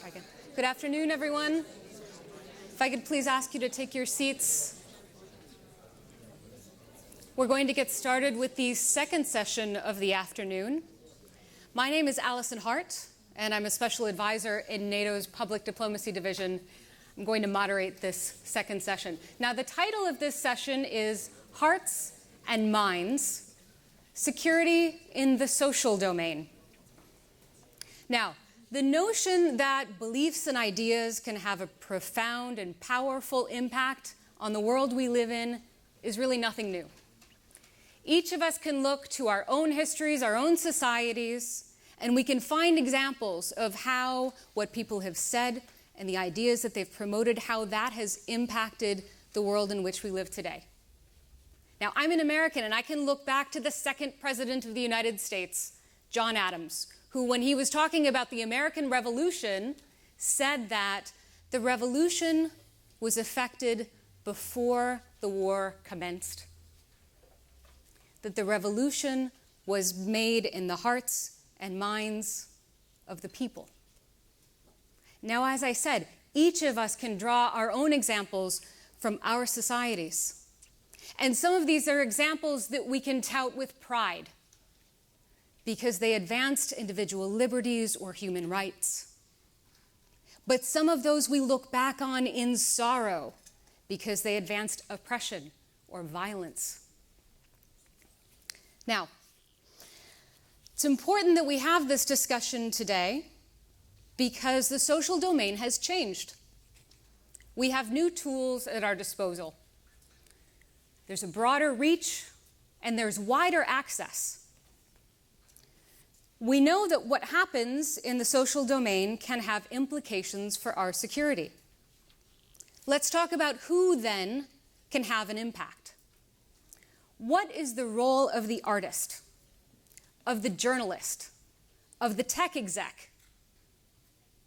try again. Good afternoon, everyone. If I could please ask you to take your seats. We're going to get started with the second session of the afternoon. My name is Allison Hart, and I'm a special advisor in NATO's Public Diplomacy Division. I'm going to moderate this second session. Now, the title of this session is Hearts and Minds, Security in the Social Domain. Now, the notion that beliefs and ideas can have a profound and powerful impact on the world we live in is really nothing new. Each of us can look to our own histories, our own societies, and we can find examples of how what people have said and the ideas that they've promoted, how that has impacted the world in which we live today. Now, I'm an American, and I can look back to the second president of the United States, John Adams, who, when he was talking about the American Revolution, said that the revolution was effected before the war commenced. That the revolution was made in the hearts and minds of the people. Now, as I said, each of us can draw our own examples from our societies. And some of these are examples that we can tout with pride because they advanced individual liberties or human rights. But some of those we look back on in sorrow because they advanced oppression or violence. Now, it's important that we have this discussion today because the social domain has changed. We have new tools at our disposal. There's a broader reach and there's wider access. We know that what happens in the social domain can have implications for our security. Let's talk about who then can have an impact. What is the role of the artist, of the journalist, of the tech exec?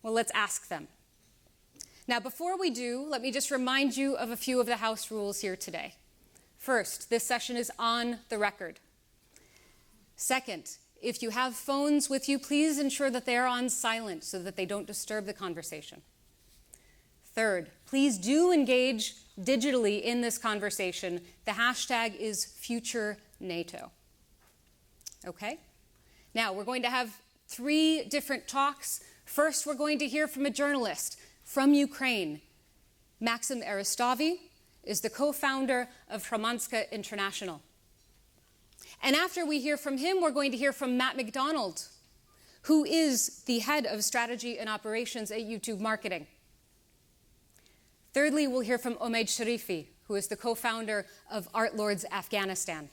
Well, let's ask them. Now, before we do, let me just remind you of a few of the house rules here today. First, this session is on the record. Second, if you have phones with you, please ensure that they are on silent so that they don't disturb the conversation. Third, please do engage digitally in this conversation. The hashtag is FutureNATO. Okay? Now, we're going to have 3 different talks. First, we're going to hear from a journalist from Ukraine. Maxim Eristovy is the co-founder of Hromadska International. And after we hear from him, we're going to hear from Matt McDonald, who is the head of strategy and operations at YouTube Marketing. Thirdly, we'll hear from Omaid Sharifi, who is the co-founder of Art Lords Afghanistan.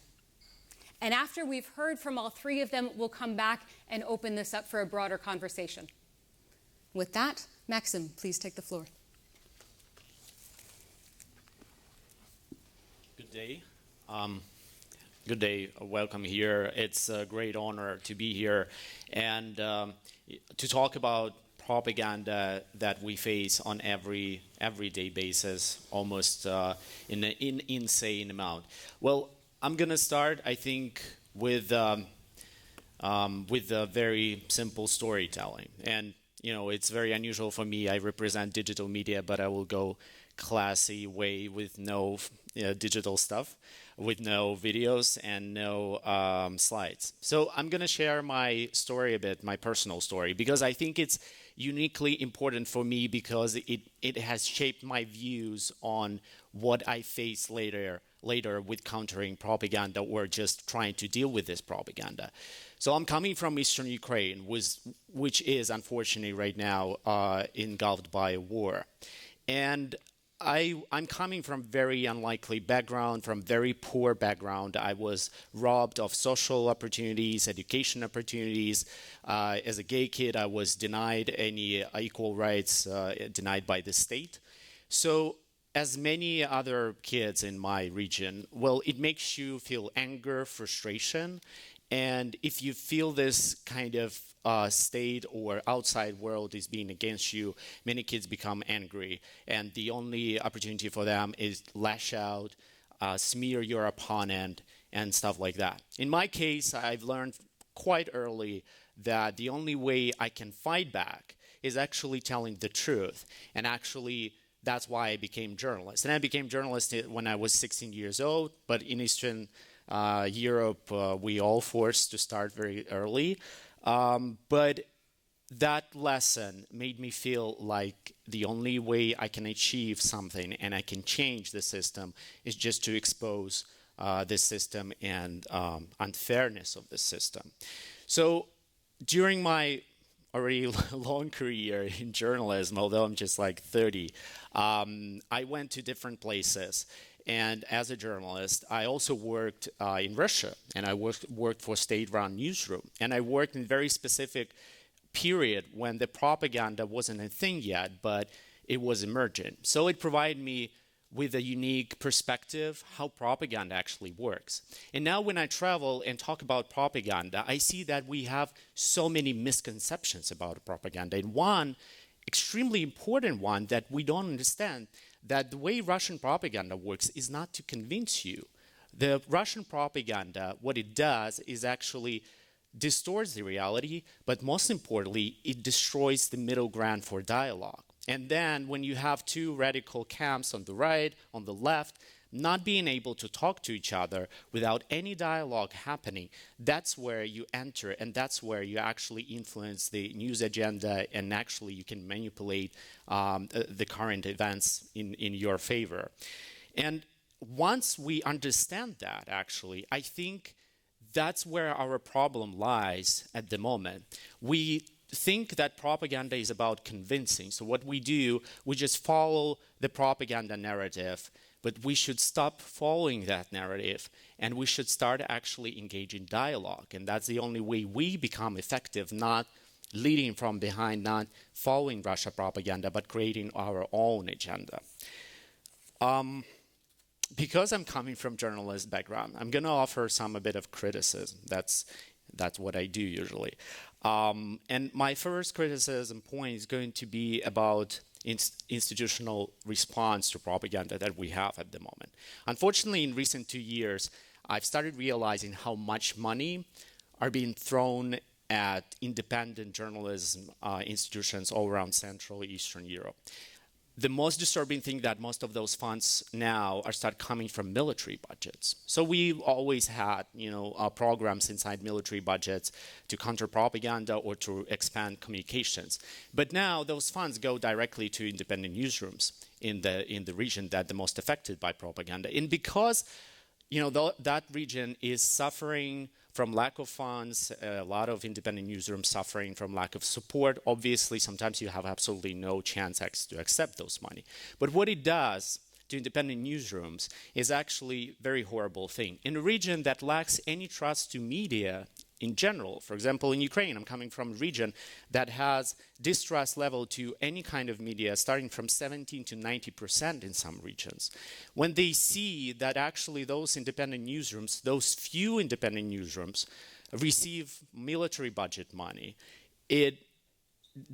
And after we've heard from all 3 of them, we'll come back and open this up for a broader conversation. With that, Maxim, please take the floor. Good day. Good day. Welcome here. It's a great honor to be here and to talk about propaganda that we face on everyday basis, almost in an insane amount. Well, I'm gonna start, I think, with a very simple storytelling. And you know, it's very unusual for me. I represent digital media, but I will go classy way with no digital stuff, with no videos and no slides. So I'm going to share my story a bit, my personal story, because I think it's uniquely important for me because it has shaped my views on what I face later with countering propaganda or just trying to deal with this propaganda. So I'm coming from Eastern Ukraine, which is unfortunately right now engulfed by a war. And I'm coming from very unlikely background, from very poor background. I was robbed of social opportunities, education opportunities. As a gay kid, I was denied any equal rights, denied by the state. So as many other kids in my region, well, it makes you feel anger, frustration. And if you feel this kind of state or outside world is being against you, many kids become angry. And the only opportunity for them is lash out, smear your opponent, and stuff like that. In my case, I've learned quite early that the only way I can fight back is actually telling the truth. And actually, that's why I became a journalist. And I became a journalist when I was 16 years old, but in Eastern Europe, we all forced to start very early. But that lesson made me feel like the only way I can achieve something and I can change the system is just to expose this system and unfairness of the system. So during my already long career in journalism, although I'm just like 30, I went to different places. And as a journalist, I also worked in Russia, and I worked for state-run newsroom. And I worked in very specific period when the propaganda wasn't a thing yet, but it was emergent. So it provided me with a unique perspective how propaganda actually works. And now when I travel and talk about propaganda, I see that we have so many misconceptions about propaganda. And one extremely important one that we don't understand, that the way Russian propaganda works is not to convince you. The Russian propaganda, what it does is actually distorts the reality, but most importantly, it destroys the middle ground for dialogue. And then when you have two radical camps on the right, on the left, not being able to talk to each other without any dialogue happening, that's where you enter, and that's where you actually influence the news agenda, and actually you can manipulate the current events in your favor. And once we understand that, actually, I think that's where our problem lies at the moment. We think that propaganda is about convincing. So what we do, we just follow the propaganda narrative, but we should stop following that narrative and we should start actually engaging dialogue. And that's the only way we become effective, not leading from behind, not following Russia propaganda, but creating our own agenda. Because I'm coming from journalist background, I'm going to offer a bit of criticism. That's what I do usually. And my first criticism point is going to be about institutional response to propaganda that we have at the moment. Unfortunately, in recent 2 years, I've started realizing how much money are being thrown at independent journalism institutions all around Central Eastern Europe. The most disturbing thing that most of those funds now start coming from military budgets. So we've always had, programs inside military budgets to counter propaganda or to expand communications. But now those funds go directly to independent newsrooms in the region that the most affected by propaganda. And because that region is suffering from lack of funds, a lot of independent newsrooms suffering from lack of support. Obviously, sometimes you have absolutely no chance to accept those money. But what it does to independent newsrooms is actually a very horrible thing. In a region that lacks any trust to media in general, for example, in Ukraine, I'm coming from a region that has distrust level to any kind of media starting from 17 to 90% in some regions. When they see that actually those independent newsrooms, those few independent newsrooms receive military budget money, it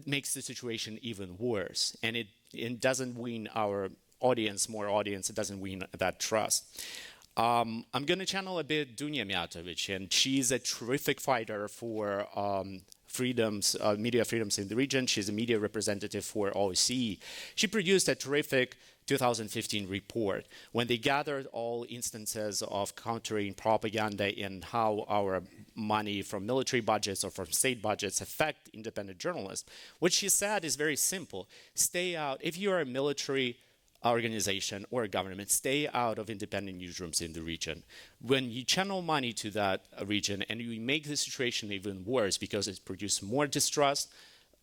makes the situation even worse. And it doesn't win our audience, it doesn't win that trust. I'm going to channel a bit Dunya Mijatovic, and she's a terrific fighter for media freedoms in the region. She's a media representative for OSCE. She produced a terrific 2015 report when they gathered all instances of countering propaganda and how our money from military budgets or from state budgets affect independent journalists. What she said is very simple. Stay out. If you're a military organization or a government, stay out of independent newsrooms in the region. When you channel money to that region and you make the situation even worse because it produces more distrust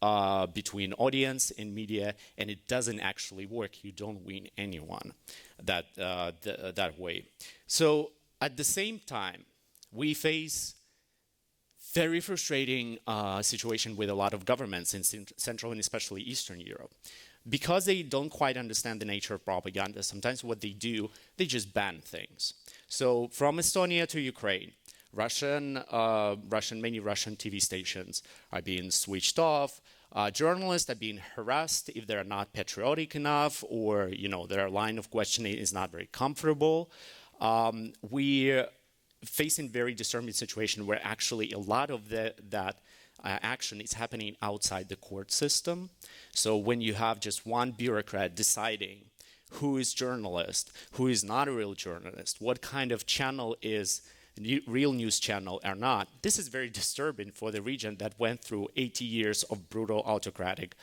between audience and media, and it doesn't actually work, you don't win anyone that way. So at the same time, we face very frustrating situation with a lot of governments in Central and especially Eastern Europe. Because they don't quite understand the nature of propaganda, sometimes what they do, they just ban things. So from Estonia to Ukraine, many Russian TV stations are being switched off. Journalists are being harassed if they're not patriotic enough, or their line of questioning is not very comfortable. We're facing very disturbing situation where actually a lot of that action is happening outside the court system. So when you have just one bureaucrat deciding who is journalist, who is not a real journalist, what kind of channel is real news channel or not, this is very disturbing for the region that went through 80 years of brutal autocratic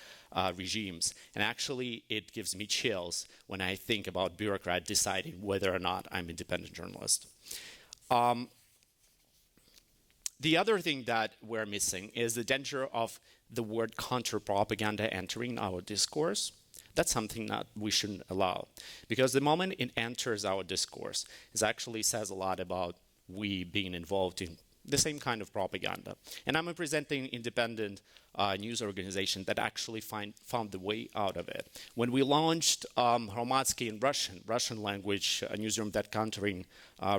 regimes. And actually, it gives me chills when I think about bureaucrat deciding whether or not I'm an independent journalist. The other thing that we're missing is the danger of the word counter-propaganda entering our discourse. That's something that we shouldn't allow. Because the moment it enters our discourse, it actually says a lot about we being involved in the same kind of propaganda. And I'm representing independent news organization that actually found the way out of it. When we launched Hromadski in Russian language newsroom that countering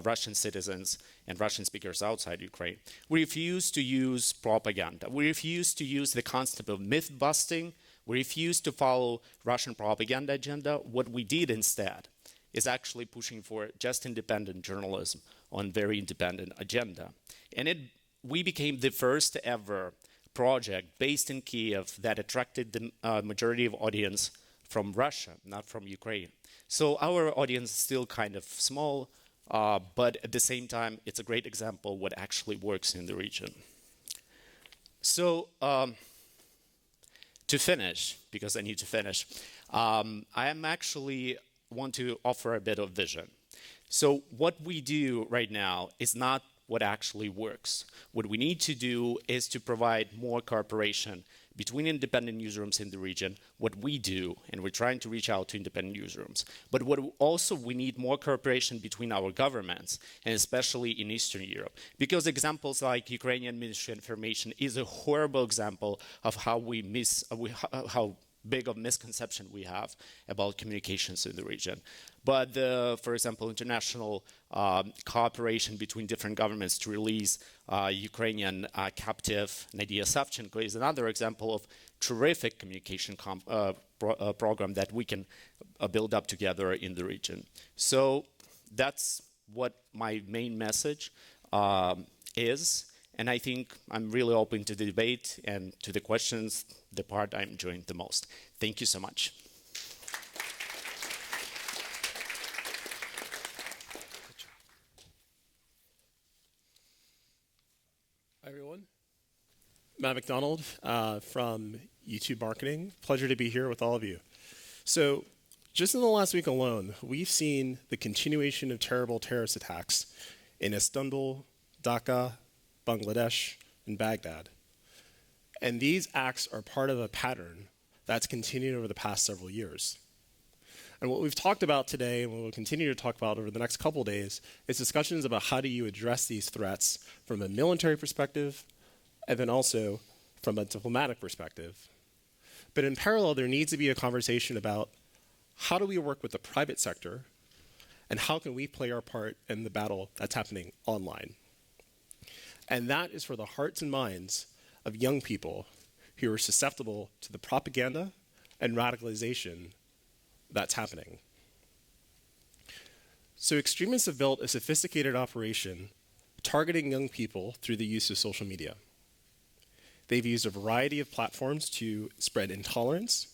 Russian citizens and Russian speakers outside Ukraine, we refused to use propaganda. We refused to use the concept of myth busting. We refused to follow Russian propaganda agenda. What we did instead is actually pushing for just independent journalism on very independent agenda. And we became the first ever project based in Kiev that attracted the majority of audience from Russia, not from Ukraine. So our audience is still kind of small, but at the same time, it's a great example what actually works in the region. So to finish, because I need to finish, I am actually want to offer a bit of vision. So what we do right now is not what actually works. What we need to do is to provide more cooperation between independent newsrooms in the region, what we do, and we're trying to reach out to independent newsrooms. But what also we need more cooperation between our governments, and especially in Eastern Europe. Because examples like Ukrainian Ministry of Information is a horrible example of how how big of misconception we have about communications in the region. But for example, international cooperation between different governments to release Ukrainian captive Nadia Savchenko is another example of terrific communication program that we can build up together in the region. So that's what my main message is. And I think I'm really open to the debate and to the questions, the part I'm enjoying the most. Thank you so much. Hi, everyone. Matt McDonald from YouTube Marketing. Pleasure to be here with all of you. So just in the last week alone, we've seen the continuation of terrible terrorist attacks in Istanbul, Dhaka, Bangladesh, and Baghdad. And these acts are part of a pattern that's continued over the past several years. And what we've talked about today, and what we'll continue to talk about over the next couple of days, is discussions about how do you address these threats from a military perspective, and then also from a diplomatic perspective. But in parallel, there needs to be a conversation about how do we work with the private sector, and how can we play our part in the battle that's happening online. And that is for the hearts and minds of young people who are susceptible to the propaganda and radicalization that's happening. So extremists have built a sophisticated operation targeting young people through the use of social media. They've used a variety of platforms to spread intolerance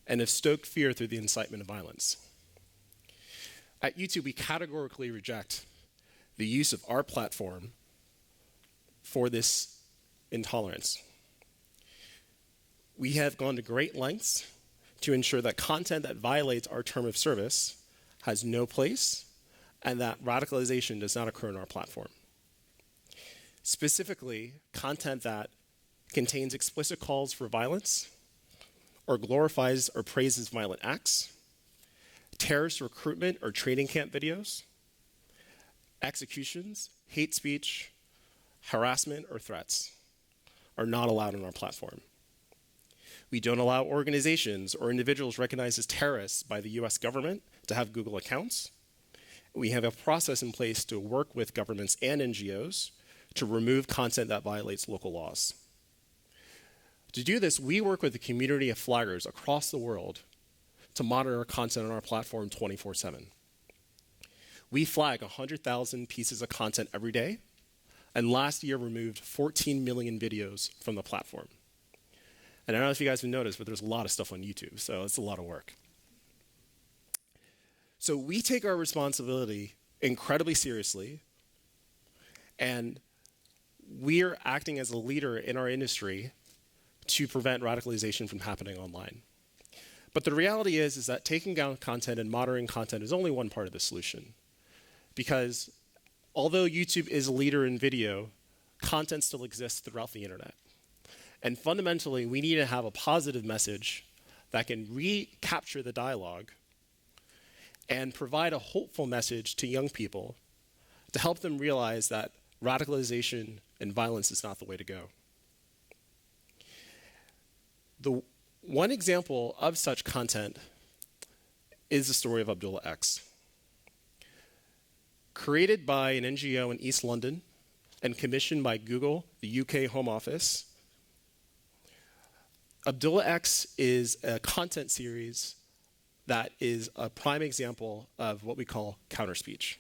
and have stoked fear through the incitement of violence. At YouTube, we categorically reject the use of our platform for this intolerance. We have gone to great lengths to ensure that content that violates our term of service has no place and that radicalization does not occur on our platform. Specifically, content that contains explicit calls for violence or glorifies or praises violent acts, terrorist recruitment or training camp videos, executions, hate speech, harassment, or threats are not allowed on our platform. We don't allow organizations or individuals recognized as terrorists by the US government to have Google accounts. We have a process in place to work with governments and NGOs to remove content that violates local laws. To do this, we work with a community of flaggers across the world to monitor content on our platform 24/7. We flag 100,000 pieces of content every day, and last year removed 14 million videos from the platform. And I don't know if you guys have noticed, but there's a lot of stuff on YouTube, so it's a lot of work. So we take our responsibility incredibly seriously, and we're acting as a leader in our industry to prevent radicalization from happening online. But the reality is that taking down content and moderating content is only one part of the solution. Because although YouTube is a leader in video, content still exists throughout the internet. And fundamentally, we need to have a positive message that can recapture the dialogue and provide a hopeful message to young people to help them realize that radicalization and violence is not the way to go. The one example of such content is the story of Abdullah X. Created by an NGO in East London and commissioned by Google, the UK Home Office, Abdullah X is a content series that is a prime example of what we call counterspeech.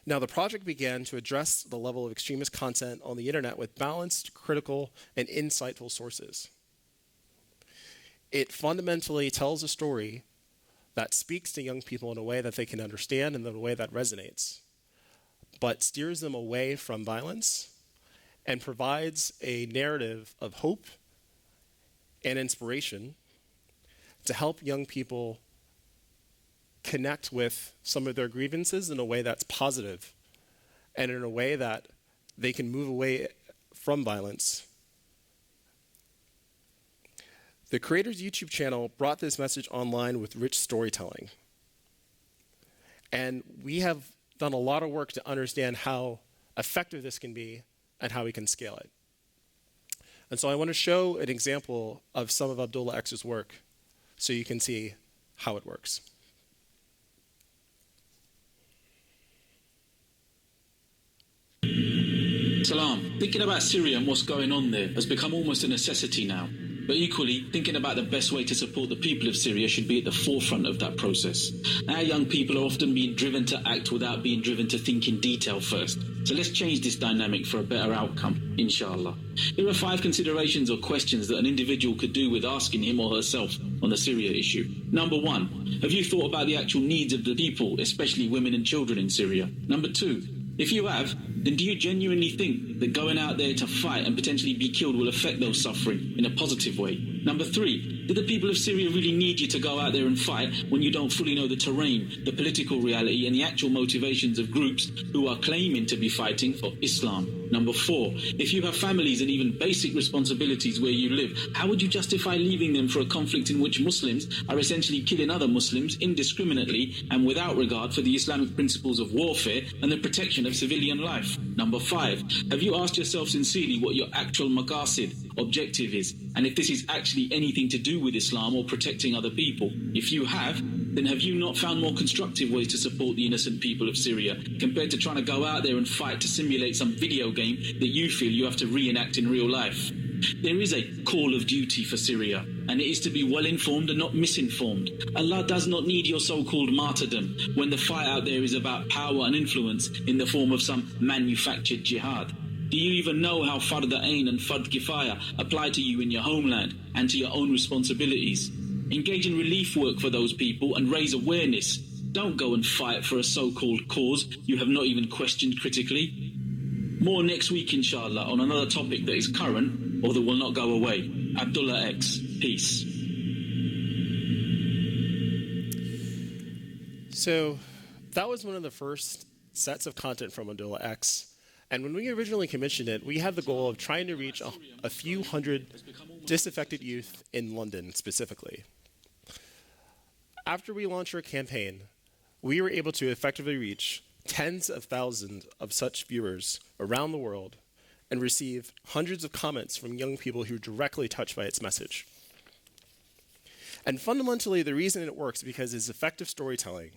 Now, the project began to address the level of extremist content on the internet with balanced, critical, and insightful sources. It fundamentally tells a story that speaks to young people in a way that they can understand and in a way that resonates, but steers them away from violence and provides a narrative of hope and inspiration to help young people connect with some of their grievances in a way that's positive and in a way that they can move away from violence. The creator's YouTube channel brought this message online with rich storytelling. And we have done a lot of work to understand how effective this can be and how we can scale it. And so I want to show an example of some of Abdullah X's work so you can see how it works. Salam. Thinking about Syria and what's going on there has become almost a necessity now. But equally, thinking about the best way to support the people of Syria should be at the forefront of that process. Our young people are often being driven to act without being driven to think in detail first. So let's change this dynamic for a better outcome, inshallah. Here are 5 considerations or questions that an individual could do with asking him or herself on the Syria issue. Number 1, have you thought about the actual needs of the people, especially women and children in Syria? Number 2, if you have, then do you genuinely think that going out there to fight and potentially be killed will affect those suffering in a positive way? Number 3, do the people of Syria really need you to go out there and fight when you don't fully know the terrain, the political reality and the actual motivations of groups who are claiming to be fighting for Islam? Number 4, if you have families and even basic responsibilities where you live, how would you justify leaving them for a conflict in which Muslims are essentially killing other Muslims indiscriminately and without regard for the Islamic principles of warfare and the protection of civilian life? Number 5, have you asked yourself sincerely what your actual maqasid, objective is, and if this is actually anything to do with Islam or protecting other people? If you have, then have you not found more constructive ways to support the innocent people of Syria compared to trying to go out there and fight to simulate some video game that you feel you have to reenact in real life? There is a call of duty for Syria, and it is to be well-informed and not misinformed. Allah does not need your so-called martyrdom when the fight out there is about power and influence in the form of some manufactured jihad. Do you even know how Fard Ain and Fard Kifaya apply to you in your homeland and to your own responsibilities? Engage in relief work for those people and raise awareness. Don't go and fight for a so-called cause you have not even questioned critically. More next week, inshallah, on another topic that is current or that will not go away. Abdullah X. Peace. So that was one of the first sets of content from Abdullah X. And when we originally commissioned it, we had the goal of trying to reach a few hundred disaffected youth in London specifically. After we launched our campaign, we were able to effectively reach tens of thousands of such viewers around the world and receive hundreds of comments from young people who were directly touched by its message. And fundamentally, the reason it works is because it's effective storytelling.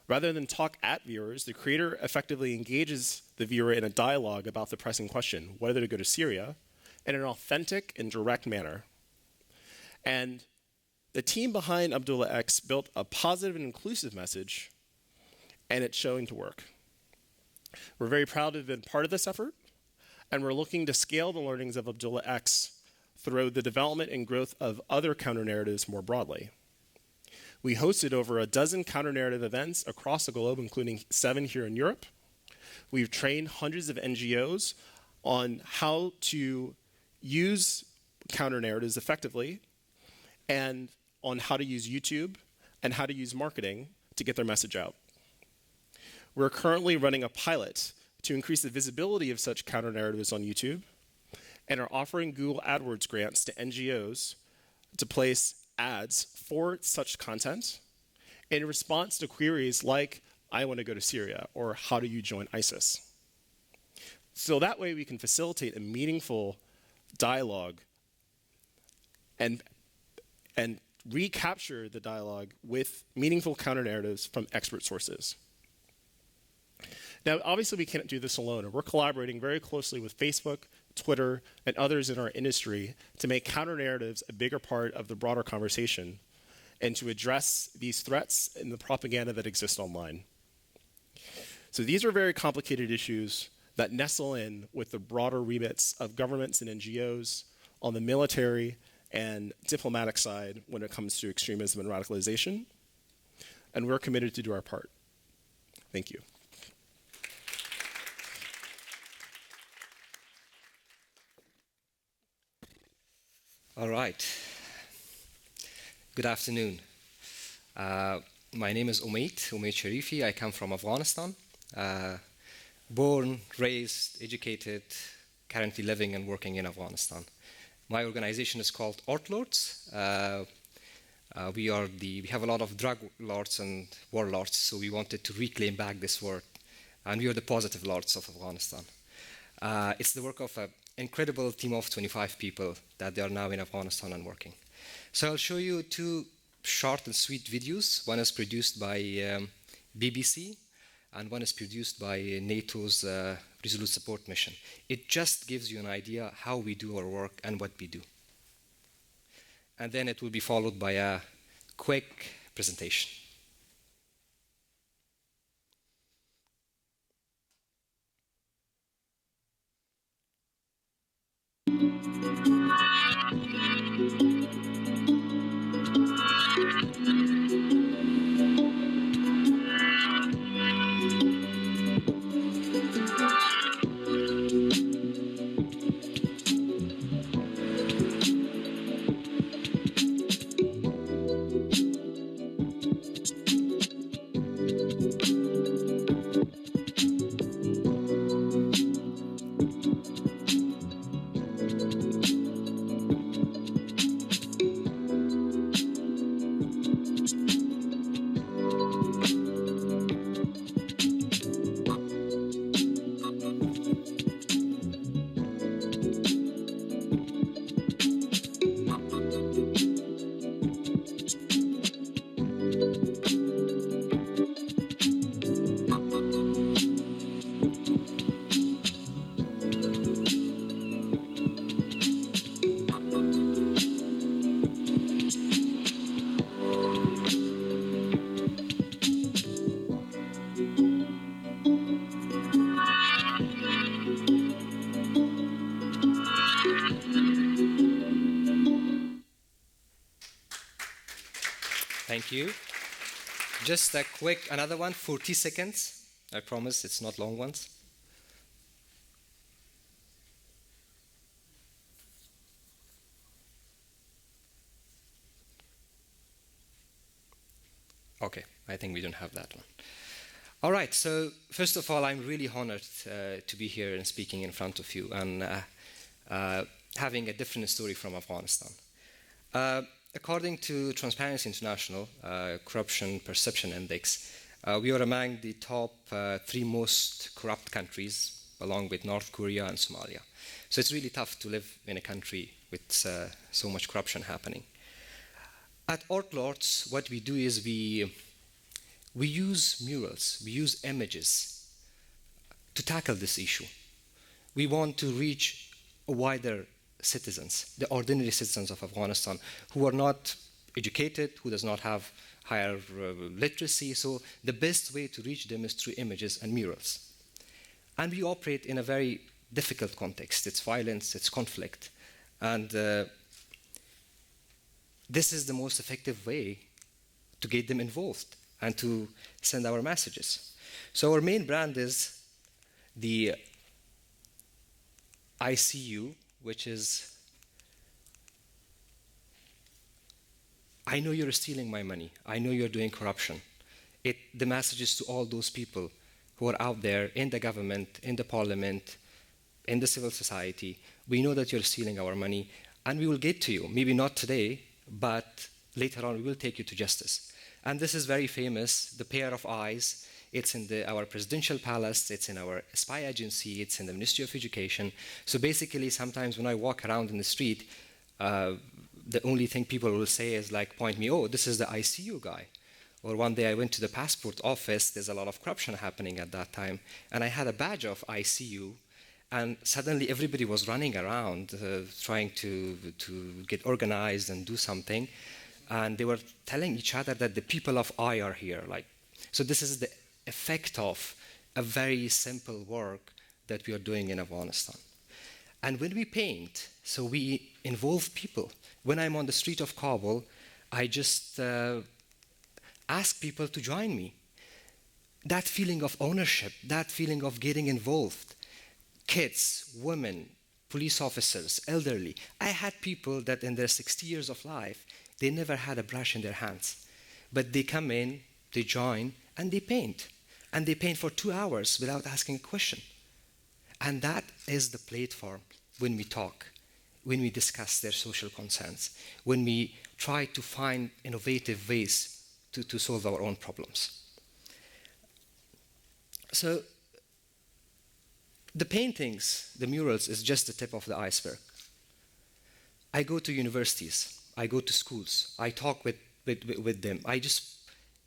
Rather than talk at viewers, the creator effectively engages the viewer in a dialogue about the pressing question, whether to go to Syria, in an authentic and direct manner. And the team behind Abdullah X built a positive and inclusive message, and it's showing to work. We're very proud to have been part of this effort, and we're looking to scale the learnings of Abdullah X through the development and growth of other counter-narratives more broadly. We hosted over a dozen counter-narrative events across the globe, including 7 here in Europe. We've trained hundreds of NGOs on how to use counter-narratives effectively and on how to use YouTube and how to use marketing to get their message out. We're currently running a pilot to increase the visibility of such counter-narratives on YouTube and are offering Google AdWords grants to NGOs to place ads for such content in response to queries like, I want to go to Syria, or how do you join ISIS? So that way we can facilitate a meaningful dialogue and recapture the dialogue with meaningful counter-narratives from expert sources. Now, obviously we can't do this alone, and we're collaborating very closely with Facebook, Twitter, and others in our industry to make counter-narratives a bigger part of the broader conversation and to address these threats and the propaganda that exists online. So these are very complicated issues that nestle in with the broader remits of governments and NGOs on the military and diplomatic side when it comes to extremism and radicalization, and we're committed to do our part. Thank you. All right. Good afternoon. My name is Umaid Sharifi. I come from Afghanistan. Born, raised, educated, currently living and working in Afghanistan. My organization is called Ortlords. We have a lot of drug lords and warlords, so we wanted to reclaim back this word. And we are the positive lords of Afghanistan. It's the work of an incredible team of 25 people that they are now in Afghanistan and working. So I'll show you 2 short and sweet videos. One is produced by BBC, and one is produced by NATO's Resolute Support Mission. It just gives you an idea how we do our work and what we do. And then it will be followed by a quick presentation. Thank you. Just a quick, another one, 40 seconds. I promise it's not long ones. Okay, I think we don't have that one. All right, so first of all, I'm really honored to be here and speaking in front of you and having a different story from Afghanistan. According to Transparency International Corruption Perception Index, we are among the top 3 most corrupt countries, along with North Korea and Somalia. So it's really tough to live in a country with so much corruption happening. At Ortlords, what we do is we use murals, we use images to tackle this issue. We want to reach a wider citizens, the ordinary citizens of Afghanistan, who are not educated, who does not have higher literacy. So the best way to reach them is through images and murals. And we operate in a very difficult context. It's violence, it's conflict. And this is the most effective way to get them involved and to send our messages. So our main brand is the ICU, which is, I know you're stealing my money. I know you're doing corruption. The message is to all those people who are out there in the government, in the parliament, in the civil society. We know that you're stealing our money, and we will get to you. Maybe not today, but later on we will take you to justice. And this is very famous, the pair of eyes. It's in our presidential palace, it's in our spy agency, it's in the Ministry of Education. So basically, sometimes when I walk around in the street, the only thing people will say is like, point me, oh, this is the ICU guy. Or one day I went to the passport office, there's a lot of corruption happening at that time, and I had a badge of ICU, and suddenly everybody was running around trying to get organized and do something, and they were telling each other that the people of I are here. So this is the effect of a very simple work that we are doing in Afghanistan. And when we paint, so we involve people. When I'm on the street of Kabul, I just ask people to join me. That feeling of ownership, that feeling of getting involved. Kids, women, police officers, elderly. I had people that in their 60 years of life, they never had a brush in their hands. But they come in, they join, and they paint. And they paint for 2 hours without asking a question. And that is the platform when we talk, when we discuss their social concerns, when we try to find innovative ways to solve our own problems. So the paintings, the murals, is just the tip of the iceberg. I go to universities, I go to schools, I talk with them. I just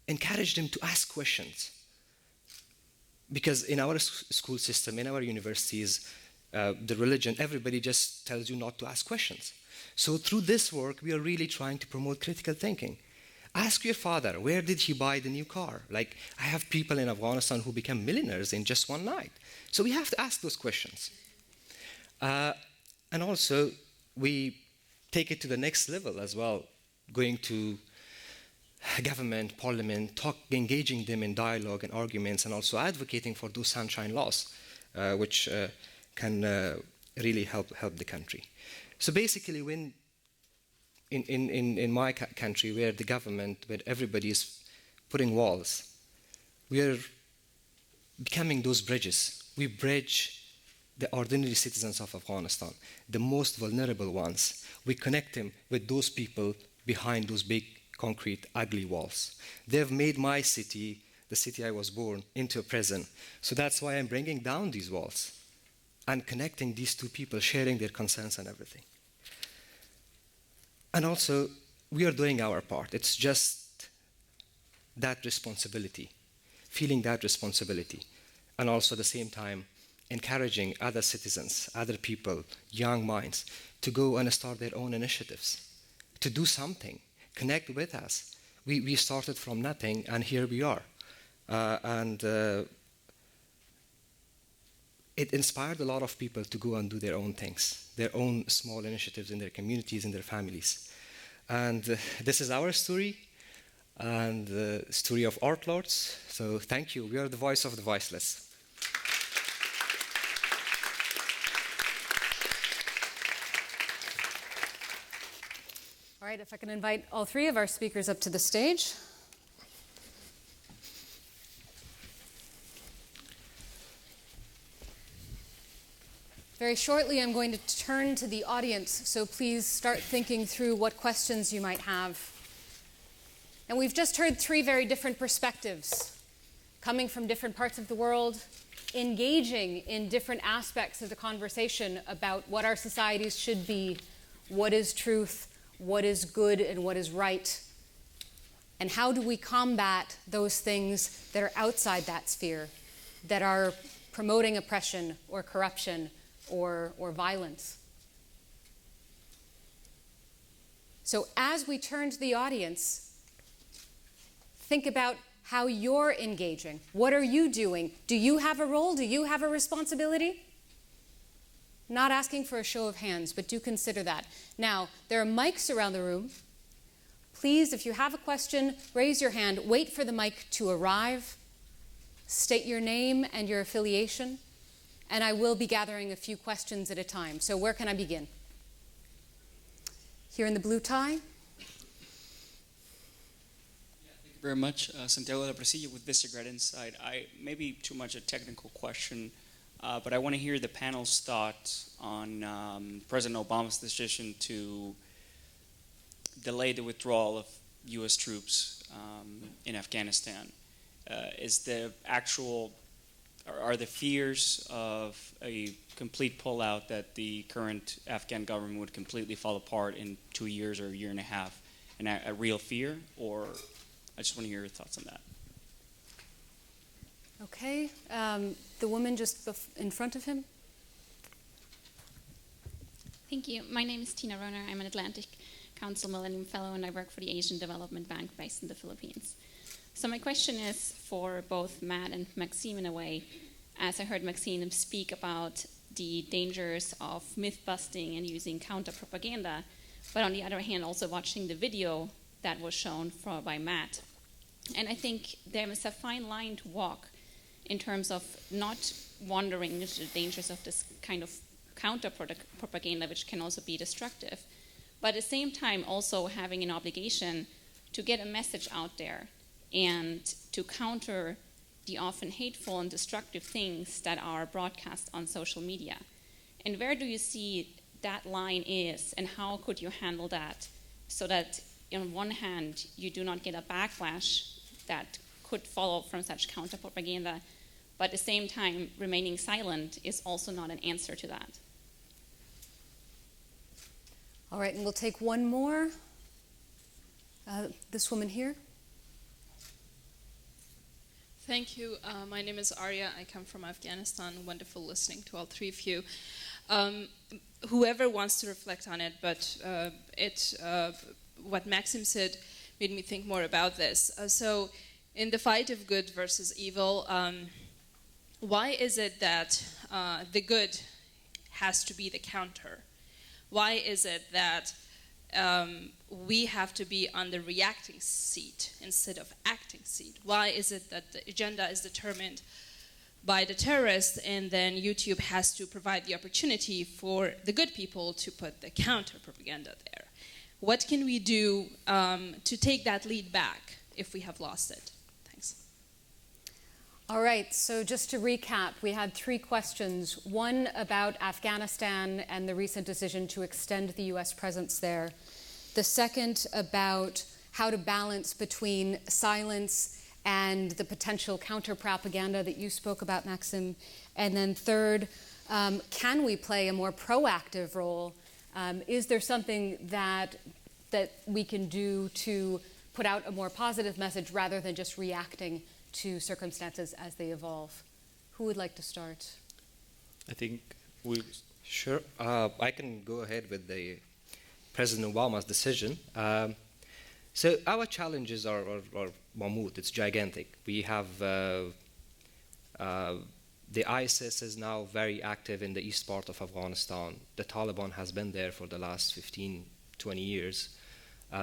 encourage them to ask questions. Because in our school system, in our universities, the religion, everybody just tells you not to ask questions. So through this work, we are really trying to promote critical thinking. Ask your father, where did he buy the new car? I have people in Afghanistan who become millionaires in just one night. So we have to ask those questions. And also, we take it to the next level as well, going to government, parliament, engaging them in dialogue and arguments, and also advocating for those sunshine laws, which can really help the country. So basically, when in my country, where the government, where everybody is putting walls, we are becoming those bridges. We bridge the ordinary citizens of Afghanistan, the most vulnerable ones. We connect them with those people behind those big, concrete, ugly walls. They've made my city, the city I was born, into a prison. So that's why I'm bringing down these walls and connecting these two people, sharing their concerns and everything. And also, we are doing our part. It's just that responsibility, feeling that responsibility, and also at the same time, encouraging other citizens, other people, young minds, to go and start their own initiatives, to do something, connect with us. We started from nothing, and here we are. It inspired a lot of people to go and do their own things, their own small initiatives in their communities, in their families. And this is our story, and the story of Art Lords. So thank you. We are the voice of the voiceless. All right, if I can invite all three of our speakers up to the stage. Very shortly, I'm going to turn to the audience, so please start thinking through what questions you might have. And we've just heard three very different perspectives, coming from different parts of the world, engaging in different aspects of the conversation about what our societies should be, what is truth, what is good, and what is right. And how do we combat those things that are outside that sphere, that are promoting oppression or corruption or violence. So as we turn to the audience, think about how you're engaging. What are you doing? Do you have a role? Do you have a responsibility? Not asking for a show of hands, but do consider that. Now, there are mics around the room. Please, if you have a question, raise your hand. Wait for the mic to arrive. State your name and your affiliation. And I will be gathering a few questions at a time. So where can I begin? Here in the blue tie. Very much, Santiago de Presillo with Visegrad Inside. Maybe too much a technical question, but I want to hear the panel's thoughts on President Obama's decision to delay the withdrawal of U.S. troops in Afghanistan. Are the fears of a complete pullout that the current Afghan government would completely fall apart in 2 years or a year and a half a real fear, or? I just want to hear your thoughts on that. Okay, the woman just in front of him. Thank you. My name is Tina Roner. I'm an Atlantic Council Millennium Fellow, and I work for the Asian Development Bank based in the Philippines. So my question is for both Matt and Maxime in a way. As I heard Maxime speak about the dangers of myth-busting and using counter-propaganda, but on the other hand, also watching the video that was shown by Matt. And I think there is a fine line to walk in terms of not wandering into the dangers of this kind of counter-propaganda, which can also be destructive, but at the same time also having an obligation to get a message out there and to counter the often hateful and destructive things that are broadcast on social media. And where do you see that line is, and how could you handle that so that on one hand, you do not get a backlash that could follow from such counter-propaganda, but at the same time, remaining silent is also not an answer to that. All right, and we'll take one more. This woman here. Thank you. My name is Arya. I come from Afghanistan. Wonderful listening to all three of you. Whoever wants to reflect on it, but what Maxime said made me think more about this. So in the fight of good versus evil, why is it that the good has to be the counter? Why is it that we have to be on the reacting seat instead of acting seat? Why is it that the agenda is determined by the terrorists and then YouTube has to provide the opportunity for the good people to put the counter propaganda there? What can we do to take that lead back if we have lost it? Thanks. All right, so just to recap, we had 3 questions. One about Afghanistan and the recent decision to extend the US presence there. The second about how to balance between silence and the potential counter-propaganda that you spoke about, Maxim. And then third, can we play a more proactive role? Is there something that we can do to put out a more positive message rather than just reacting to circumstances as they evolve? Who would like to start? I think Sure. I can go ahead with the President Obama's decision. So our challenges are mammoth. It's gigantic. We have the ISIS is now very active in the east part of Afghanistan. The Taliban has been there for the last 15, 20 years.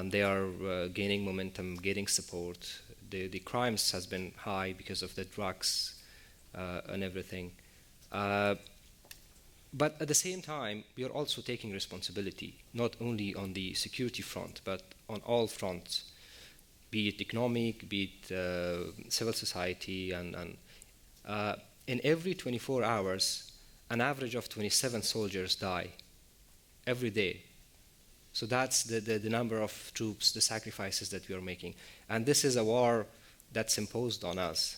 They are gaining momentum, getting support. The crimes has been high because of the drugs and everything. But at the same time, we are also taking responsibility, not only on the security front, but on all fronts, be it economic, be it civil society, and in every 24 hours, an average of 27 soldiers die every day. So that's the number of troops, the sacrifices that we are making. And this is a war that's imposed on us.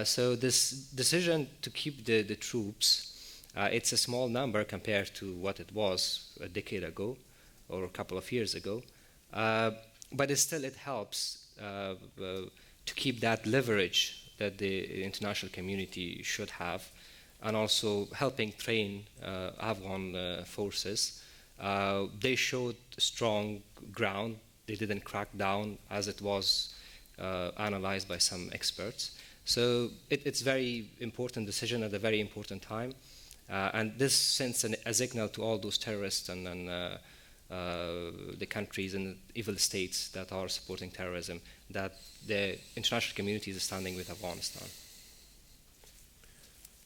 So this decision to keep the troops, it's a small number compared to what it was a decade ago or a couple of years ago. But it helps to keep that leverage that the international community should have, and also helping train Afghan forces. They showed strong ground. They didn't crack down as it was analyzed by some experts. So it's very important decision at a very important time. And this sends a signal to all those terrorists and the countries and evil states that are supporting terrorism that the international community is standing with Afghanistan.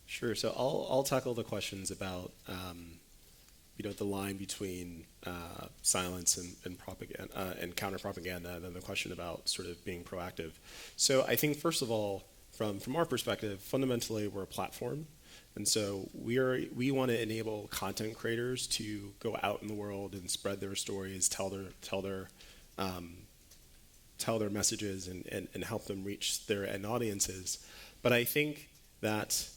Sure. So I'll tackle the questions about the line between silence and propaganda and counter propaganda, and then the question about sort of being proactive. So I think first of all, from our perspective, fundamentally we're a platform, and so we want to enable content creators to go out in the world and spread their stories, tell their messages, and help them reach their end audiences. But I think that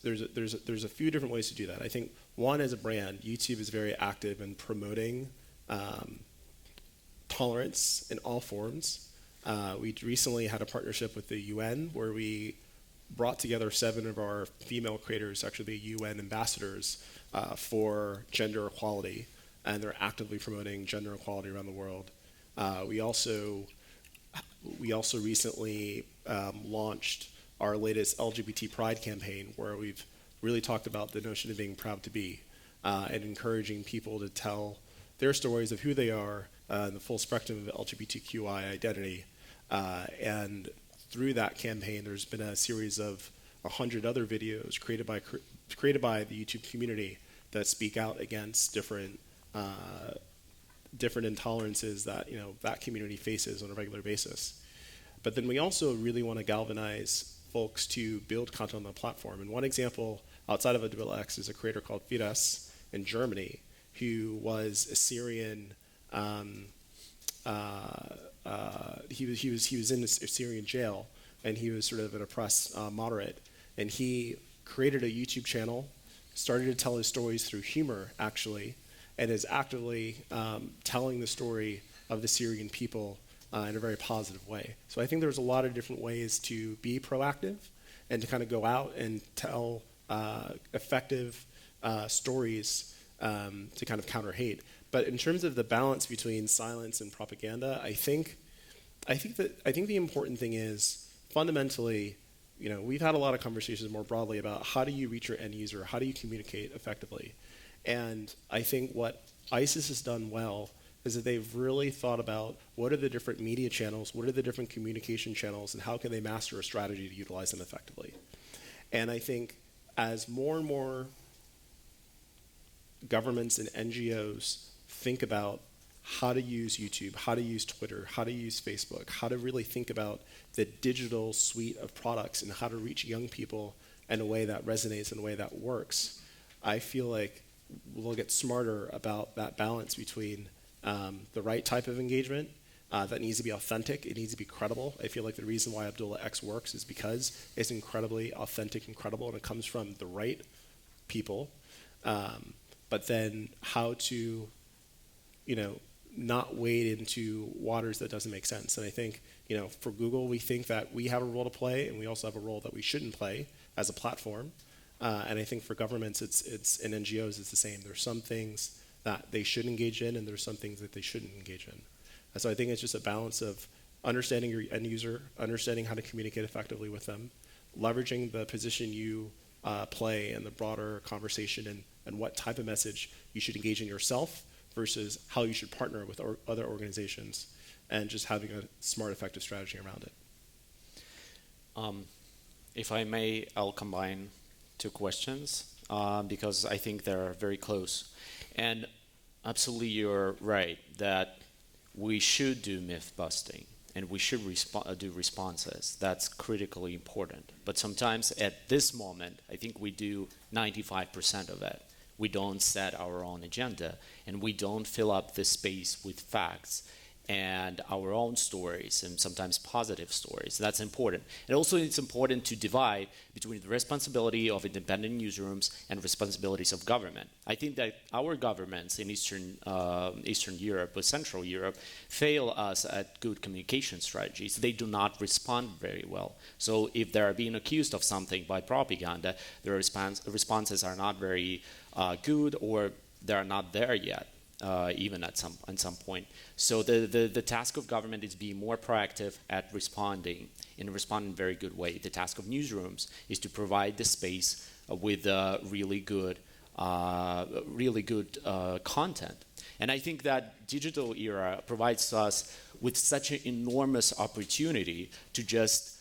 there's a few different ways to do that. I think one, as a brand, YouTube is very active in promoting tolerance in all forms. We recently had a partnership with the UN where we brought together 7 of our female creators, actually UN ambassadors, for gender equality, and they're actively promoting gender equality around the world. We also recently launched our latest LGBT Pride campaign, where we've really talked about the notion of being proud to be, and encouraging people to tell their stories of who they are in the full spectrum of LGBTQI identity. And through that campaign, there's been a series of 100 other videos created by the YouTube community that speak out against different intolerances that that community faces on a regular basis. But then we also really want to galvanize folks to build content on the platform. And one example outside of AWX is a creator called Firas in Germany, who was a Syrian. He was in a Syrian jail, and he was sort of an oppressed moderate. And he created a YouTube channel, started to tell his stories through humor, actually, and is actively telling the story of the Syrian people in a very positive way. So I think there's a lot of different ways to be proactive and to kind of go out and tell effective stories to kind of counter hate. But in terms of the balance between silence and propaganda, I think the important thing is fundamentally, we've had a lot of conversations more broadly about how do you reach your end user, how do you communicate effectively, and I think what ISIS has done well is that they've really thought about what are the different media channels, what are the different communication channels, and how can they master a strategy to utilize them effectively. And I think as more and more governments and NGOs think about how to use YouTube, how to use Twitter, how to use Facebook, how to really think about the digital suite of products and how to reach young people in a way that resonates, in a way that works, I feel like we'll get smarter about that balance between the right type of engagement that needs to be authentic, it needs to be credible. I feel like the reason why Abdullah X works is because it's incredibly authentic and credible, and it comes from the right people. But then how to, not wade into waters that doesn't make sense. And I think, for Google, we think that we have a role to play, and we also have a role that we shouldn't play as a platform. And I think for governments, it's and NGOs, it's the same. There's some things that they should engage in, and there's some things that they shouldn't engage in. And so I think it's just a balance of understanding your end user, understanding how to communicate effectively with them, leveraging the position you play in the broader conversation, and what type of message you should engage in yourself versus how you should partner with other organizations, and just having a smart, effective strategy around it. If I may, I'll combine 2 questions because I think they're very close. And absolutely, you're right that we should do myth busting and we should do responses. That's critically important. But sometimes at this moment, I think we do 95% of it. We don't set our own agenda, and we don't fill up the space with facts and our own stories, and sometimes positive stories. That's important. And also it's important to divide between the responsibility of independent newsrooms and responsibilities of government. I think that our governments in Eastern Europe or Central Europe fail us at good communication strategies. They do not respond very well. So if they are being accused of something by propaganda, their responses are not very good, or they're not there yet. even at some point. So the task of government is being more proactive at responding in a very good way. The task of newsrooms is to provide the space with really good content. And I think that digital era provides us with such an enormous opportunity to just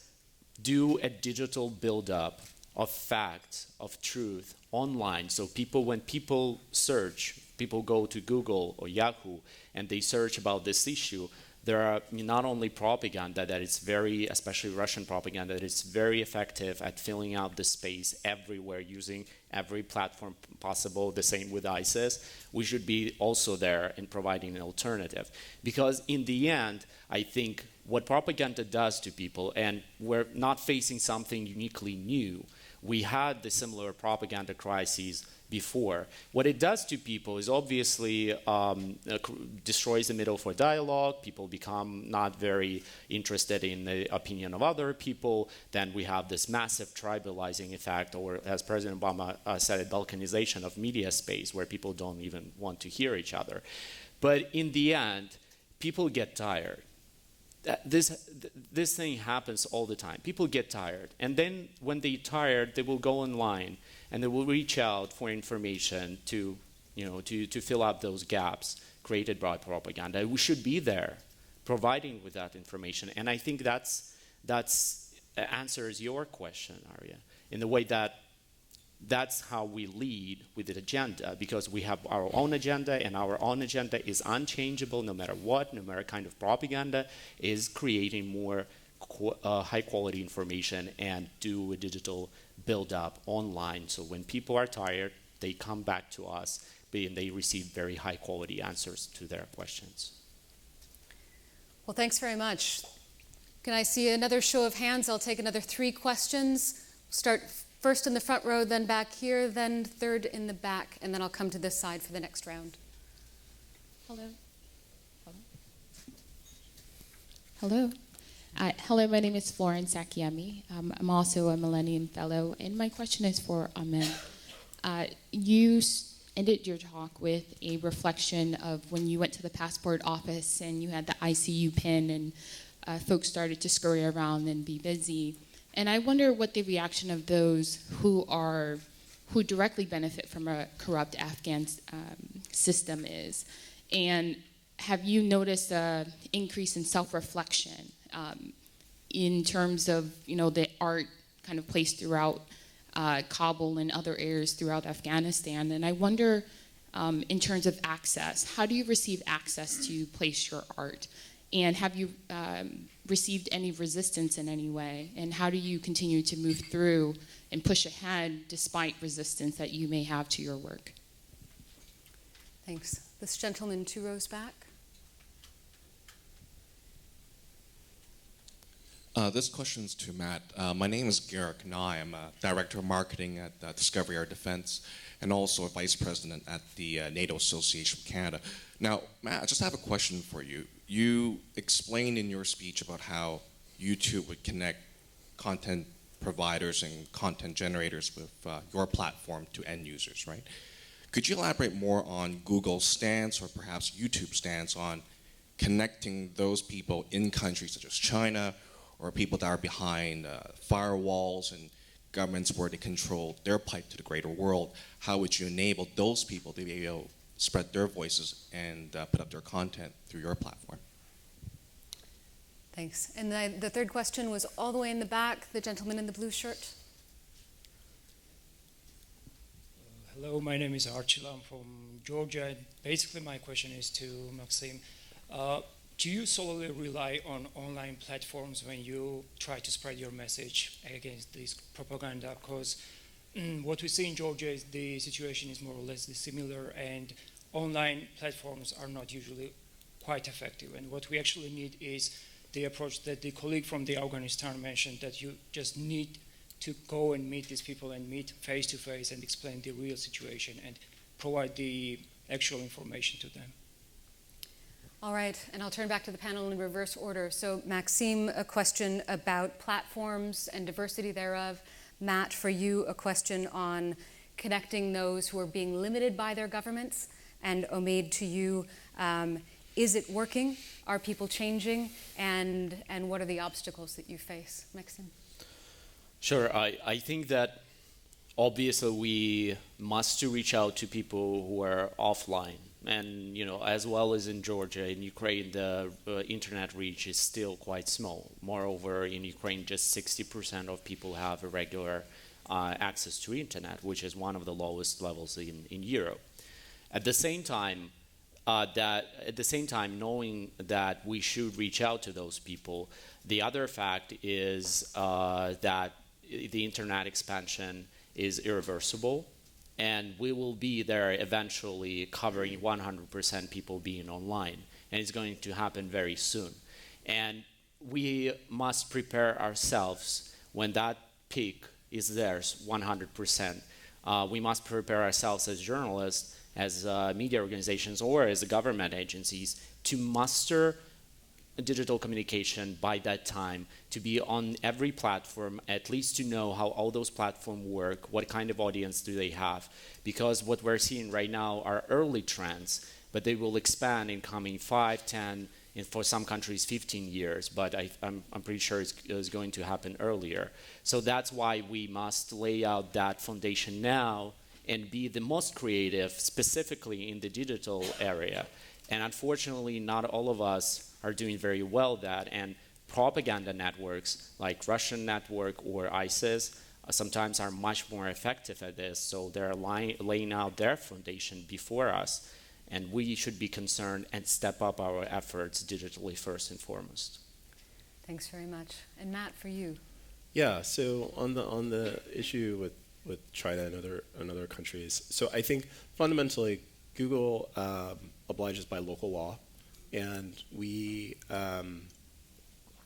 do a digital build-up of facts, of truth online. So when people search, people go to Google or Yahoo and they search about this issue, there are not only propaganda that is especially Russian propaganda, that is very effective at filling out the space everywhere using every platform possible. The same with ISIS. We should be also there in providing an alternative. Because in the end, I think what propaganda does to people, and we're not facing something uniquely new. We had the similar propaganda crises before. What it does to people is obviously destroys the middle for dialogue. People become not very interested in the opinion of other people. Then we have this massive tribalizing effect, or as President Obama said, a balkanization of media space where people don't even want to hear each other. But in the end, people get tired. This thing happens all the time. People get tired. And then when they're tired, they will go online and they will reach out for information to fill up those gaps created by propaganda. We should be there providing with that information. And I think that's answers your question, Arya, in the way that's how we lead with the agenda, because we have our own agenda, and our own agenda is unchangeable no matter what, no matter kind of propaganda, is creating more high quality information and do a digital build up online. So when people are tired, they come back to us and they receive very high quality answers to their questions. Well, thanks very much. Can I see another show of hands? I'll take another 3 questions. Start first in the front row, then back here, then third in the back, and then I'll come to this side for the next round. Hello. Hello. Hello, my name is Florence Akiemi. I'm also a Millennium Fellow, and my question is for Ahmed. You ended your talk with a reflection of when you went to the passport office and you had the ICU pin and folks started to scurry around and be busy. And I wonder what the reaction of those who directly benefit from a corrupt Afghan system is. And have you noticed an increase in self-reflection in terms of the art kind of placed throughout Kabul and other areas throughout Afghanistan? And I wonder, in terms of access, how do you receive access to place your art? And have you received any resistance in any way? And how do you continue to move through and push ahead despite resistance that you may have to your work? Thanks. This gentleman 2 rows back. This question's to Matt. My name is Garrick Nye. I'm a Director of Marketing at Discovery Air Defense and also a Vice President at the NATO Association of Canada. Now, Matt, I just have a question for you. You explained in your speech about how YouTube would connect content providers and content generators with your platform to end users, right? Could you elaborate more on Google's stance, or perhaps YouTube's stance, on connecting those people in countries such as China, or people that are behind firewalls and governments where they control their pipe to the greater world? How would you enable those people to be able to spread their voices and put up their content through your platform? Thanks. And the third question was all the way in the back, the gentleman in the blue shirt. Hello, my name is Archila. I'm from Georgia. Basically, my question is to Maxim. Do you solely rely on online platforms when you try to spread your message against this propaganda? Because what we see in Georgia is the situation is more or less similar, and online platforms are not usually quite effective. And what we actually need is the approach that the colleague from the Afghanistan mentioned, that you just need to go and meet these people and meet face to face and explain the real situation and provide the actual information to them. All right, and I'll turn back to the panel in reverse order. So Maxime, a question about platforms and diversity thereof. Matt, for you, a question on connecting those who are being limited by their governments. And Omaid, to you, is it working? Are people changing? And what are the obstacles that you face? Maxime? Sure. I think that obviously we must reach out to people who are offline. And, as well as in Georgia, in Ukraine, the internet reach is still quite small. Moreover, in Ukraine, just 60% of people have a regular access to internet, which is one of the lowest levels in Europe. At the same time, knowing that we should reach out to those people, the other fact is that the internet expansion is irreversible, and we will be there eventually covering 100% people being online, and it's going to happen very soon. And we must prepare ourselves when that peak is there 100%. We must prepare ourselves as journalists, as media organizations, or as government agencies to muster digital communication by that time, to be on every platform, at least to know how all those platforms work, what kind of audience do they have. Because what we're seeing right now are early trends, but they will expand in coming 5, 10, and for some countries 15 years, but I'm pretty sure it's going to happen earlier. So that's why we must lay out that foundation now and be the most creative, specifically in the digital area. And unfortunately, not all of us are doing very well that, and propaganda networks like Russian network or ISIS sometimes are much more effective at this, so they're laying out their foundation before us, and we should be concerned and step up our efforts digitally first and foremost. Thanks very much. And Matt, for you. Yeah, so on the issue with China and other countries, so I think fundamentally Google obliges by local law, and we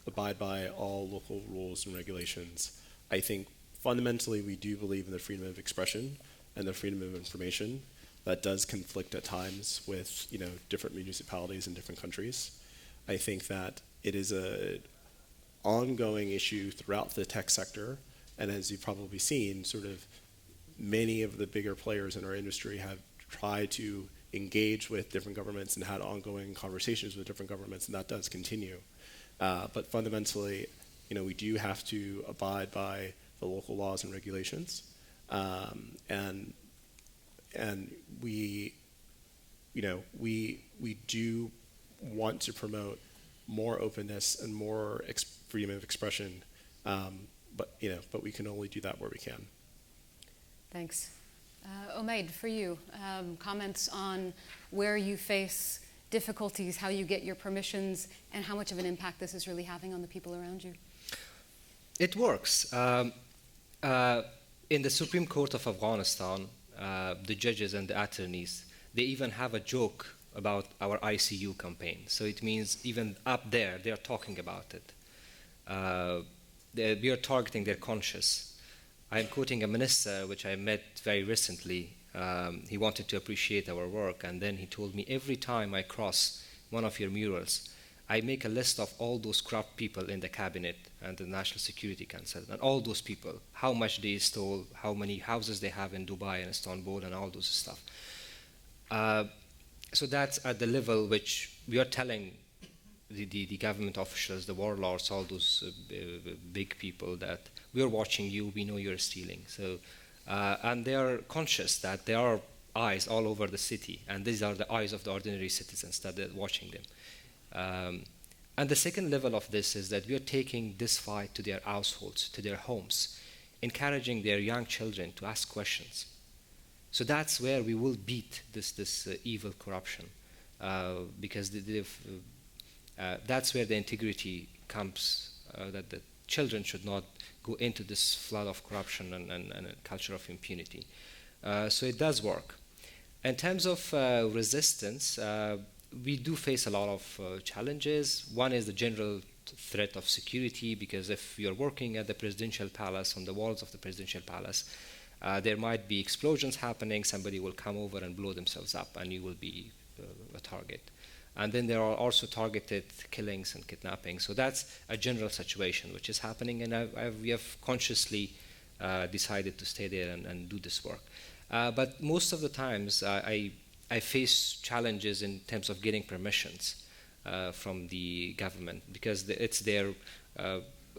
abide by all local rules and regulations. I think fundamentally we do believe in the freedom of expression and the freedom of information. That does conflict at times with different municipalities in different countries. I think that it is an ongoing issue throughout the tech sector, and as you've probably seen, sort of many of the bigger players in our industry have tried to engage with different governments and had ongoing conversations with different governments, and that does continue. But fundamentally, we do have to abide by the local laws and regulations, and we do want to promote more openness and more freedom of expression, but we can only do that where we can. Thanks. Omaid, for you, comments on where you face difficulties, how you get your permissions, and how much of an impact this is really having on the people around you? It works. In the Supreme Court of Afghanistan, the judges and the attorneys, they even have a joke about our ICU campaign. So it means even up there, they are talking about it. We are targeting their conscience. I'm quoting a minister which I met very recently. He wanted to appreciate our work, and then he told me, every time I cross one of your murals, I make a list of all those corrupt people in the cabinet and the National Security Council, and all those people, how much they stole, how many houses they have in Dubai and Istanbul, and all those stuff. So that's at the level which we are telling the government officials, the warlords, all those big people that we are watching you, we know you're stealing. So, and they are conscious that there are eyes all over the city, and these are the eyes of the ordinary citizens that are watching them. And the second level of this is that we are taking this fight to their households, to their homes, encouraging their young children to ask questions. So that's where we will beat this evil corruption, because that's where the integrity comes, that the children should not go into this flood of corruption and a culture of impunity. So it does work. In terms of resistance, we do face a lot of challenges. One is the general threat of security, because if you're working at the presidential palace, on the walls of the presidential palace, there might be explosions happening, somebody will come over and blow themselves up, and you will be a target. And then there are also targeted killings and kidnapping. So that's a general situation which is happening, and we have consciously decided to stay there and do this work. But most of the times, I I face challenges in terms of getting permissions from the government, because it's their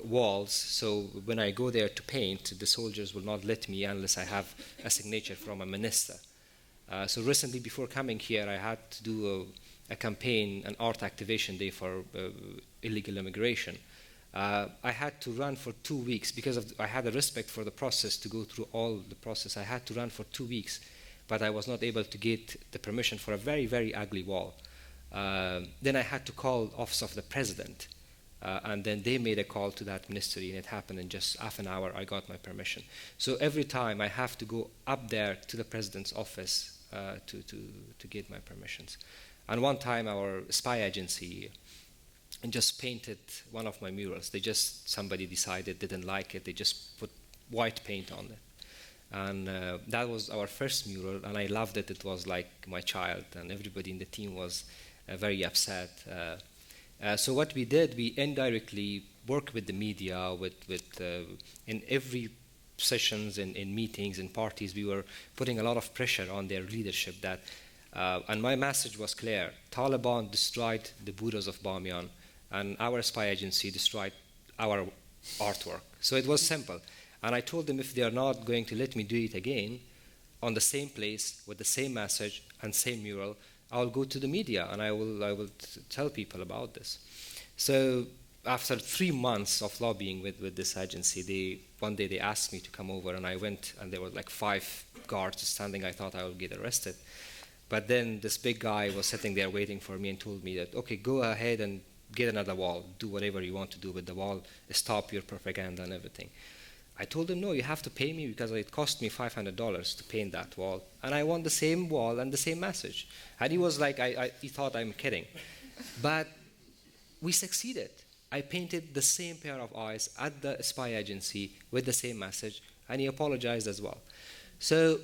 walls. So when I go there to paint, the soldiers will not let me unless I have a signature from a minister. So recently, before coming here, I had to do a campaign, an art activation day for illegal immigration. I had to run for 2 weeks because I had a respect for the process to go through all the process. I had to run for 2 weeks, but I was not able to get the permission for a very, very ugly wall. Then I had to call Office of the President, and then they made a call to that ministry, and it happened in just half an hour. I got my permission. So every time I have to go up there to the President's office to get my permissions. And one time our spy agency just painted one of my murals. Somebody decided, didn't like it, they just put white paint on it. And that was our first mural, and I loved it. It was like my child, and everybody in the team was very upset. So what we did, we indirectly worked with the media, in every sessions, in meetings, in parties, we were putting a lot of pressure on their leadership that, and my message was clear: Taliban destroyed the Buddhas of Bamyan, and our spy agency destroyed our artwork. So it was simple. And I told them if they are not going to let me do it again, on the same place, with the same message and same mural, I'll go to the media and I will tell people about this. So after 3 months of lobbying with this agency, one day they asked me to come over, and I went, and there were like 5 guards standing. I thought I would get arrested. But then this big guy was sitting there waiting for me and told me that, okay, go ahead and get another wall. Do whatever you want to do with the wall. Stop your propaganda and everything. I told him, no, you have to pay me because it cost me $500 to paint that wall. And I want the same wall and the same message. And he was like, he thought I'm kidding. But we succeeded. I painted the same pair of eyes at the spy agency with the same message, and he apologized as well. So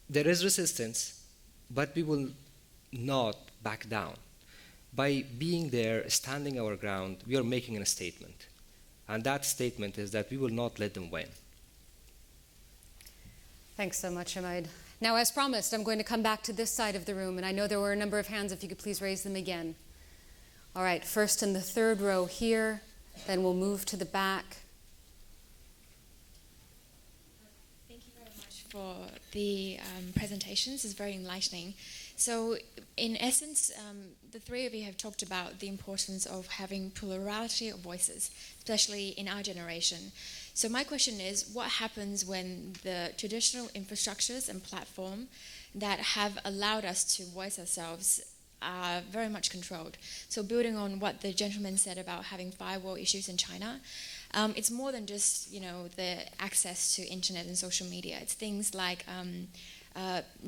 there is resistance, but we will not back down. By being there, standing our ground, we are making a statement. And that statement is that we will not let them win. Thanks so much, Hamid. Now, as promised, I'm going to come back to this side of the room, and I know there were a number of hands. If you could please raise them again. All right, first in the 3rd row here, then we'll move to the back. Thank you very much for the presentations. It's very enlightening. So, in essence, the 3 of you have talked about the importance of having plurality of voices, especially in our generation. So my question is, what happens when the traditional infrastructures and platform that have allowed us to voice ourselves are very much controlled? So building on what the gentleman said about having firewall issues in China, it's more than just, the access to internet and social media. It's things like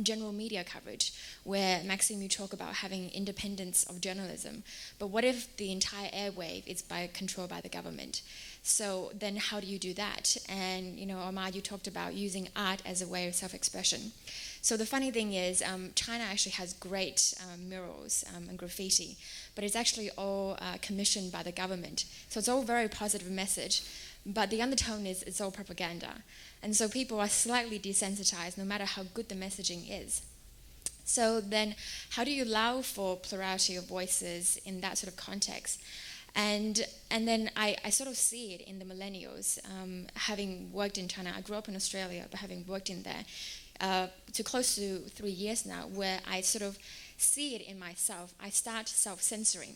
general media coverage, where, Maxime, you talk about having independence of journalism. But what if the entire airwave is controlled by the government? So then how do you do that? And, Omar, you talked about using art as a way of self-expression. So the funny thing is, China actually has great murals and graffiti, but it's actually all commissioned by the government. So it's all very positive message, but the undertone is it's all propaganda. And so people are slightly desensitized no matter how good the messaging is. So then how do you allow for plurality of voices in that sort of context? And then I sort of see it in the millennials, having worked in China. I grew up in Australia, but having worked in there to close to 3 years now, where I sort of see it in myself. I start self-censoring.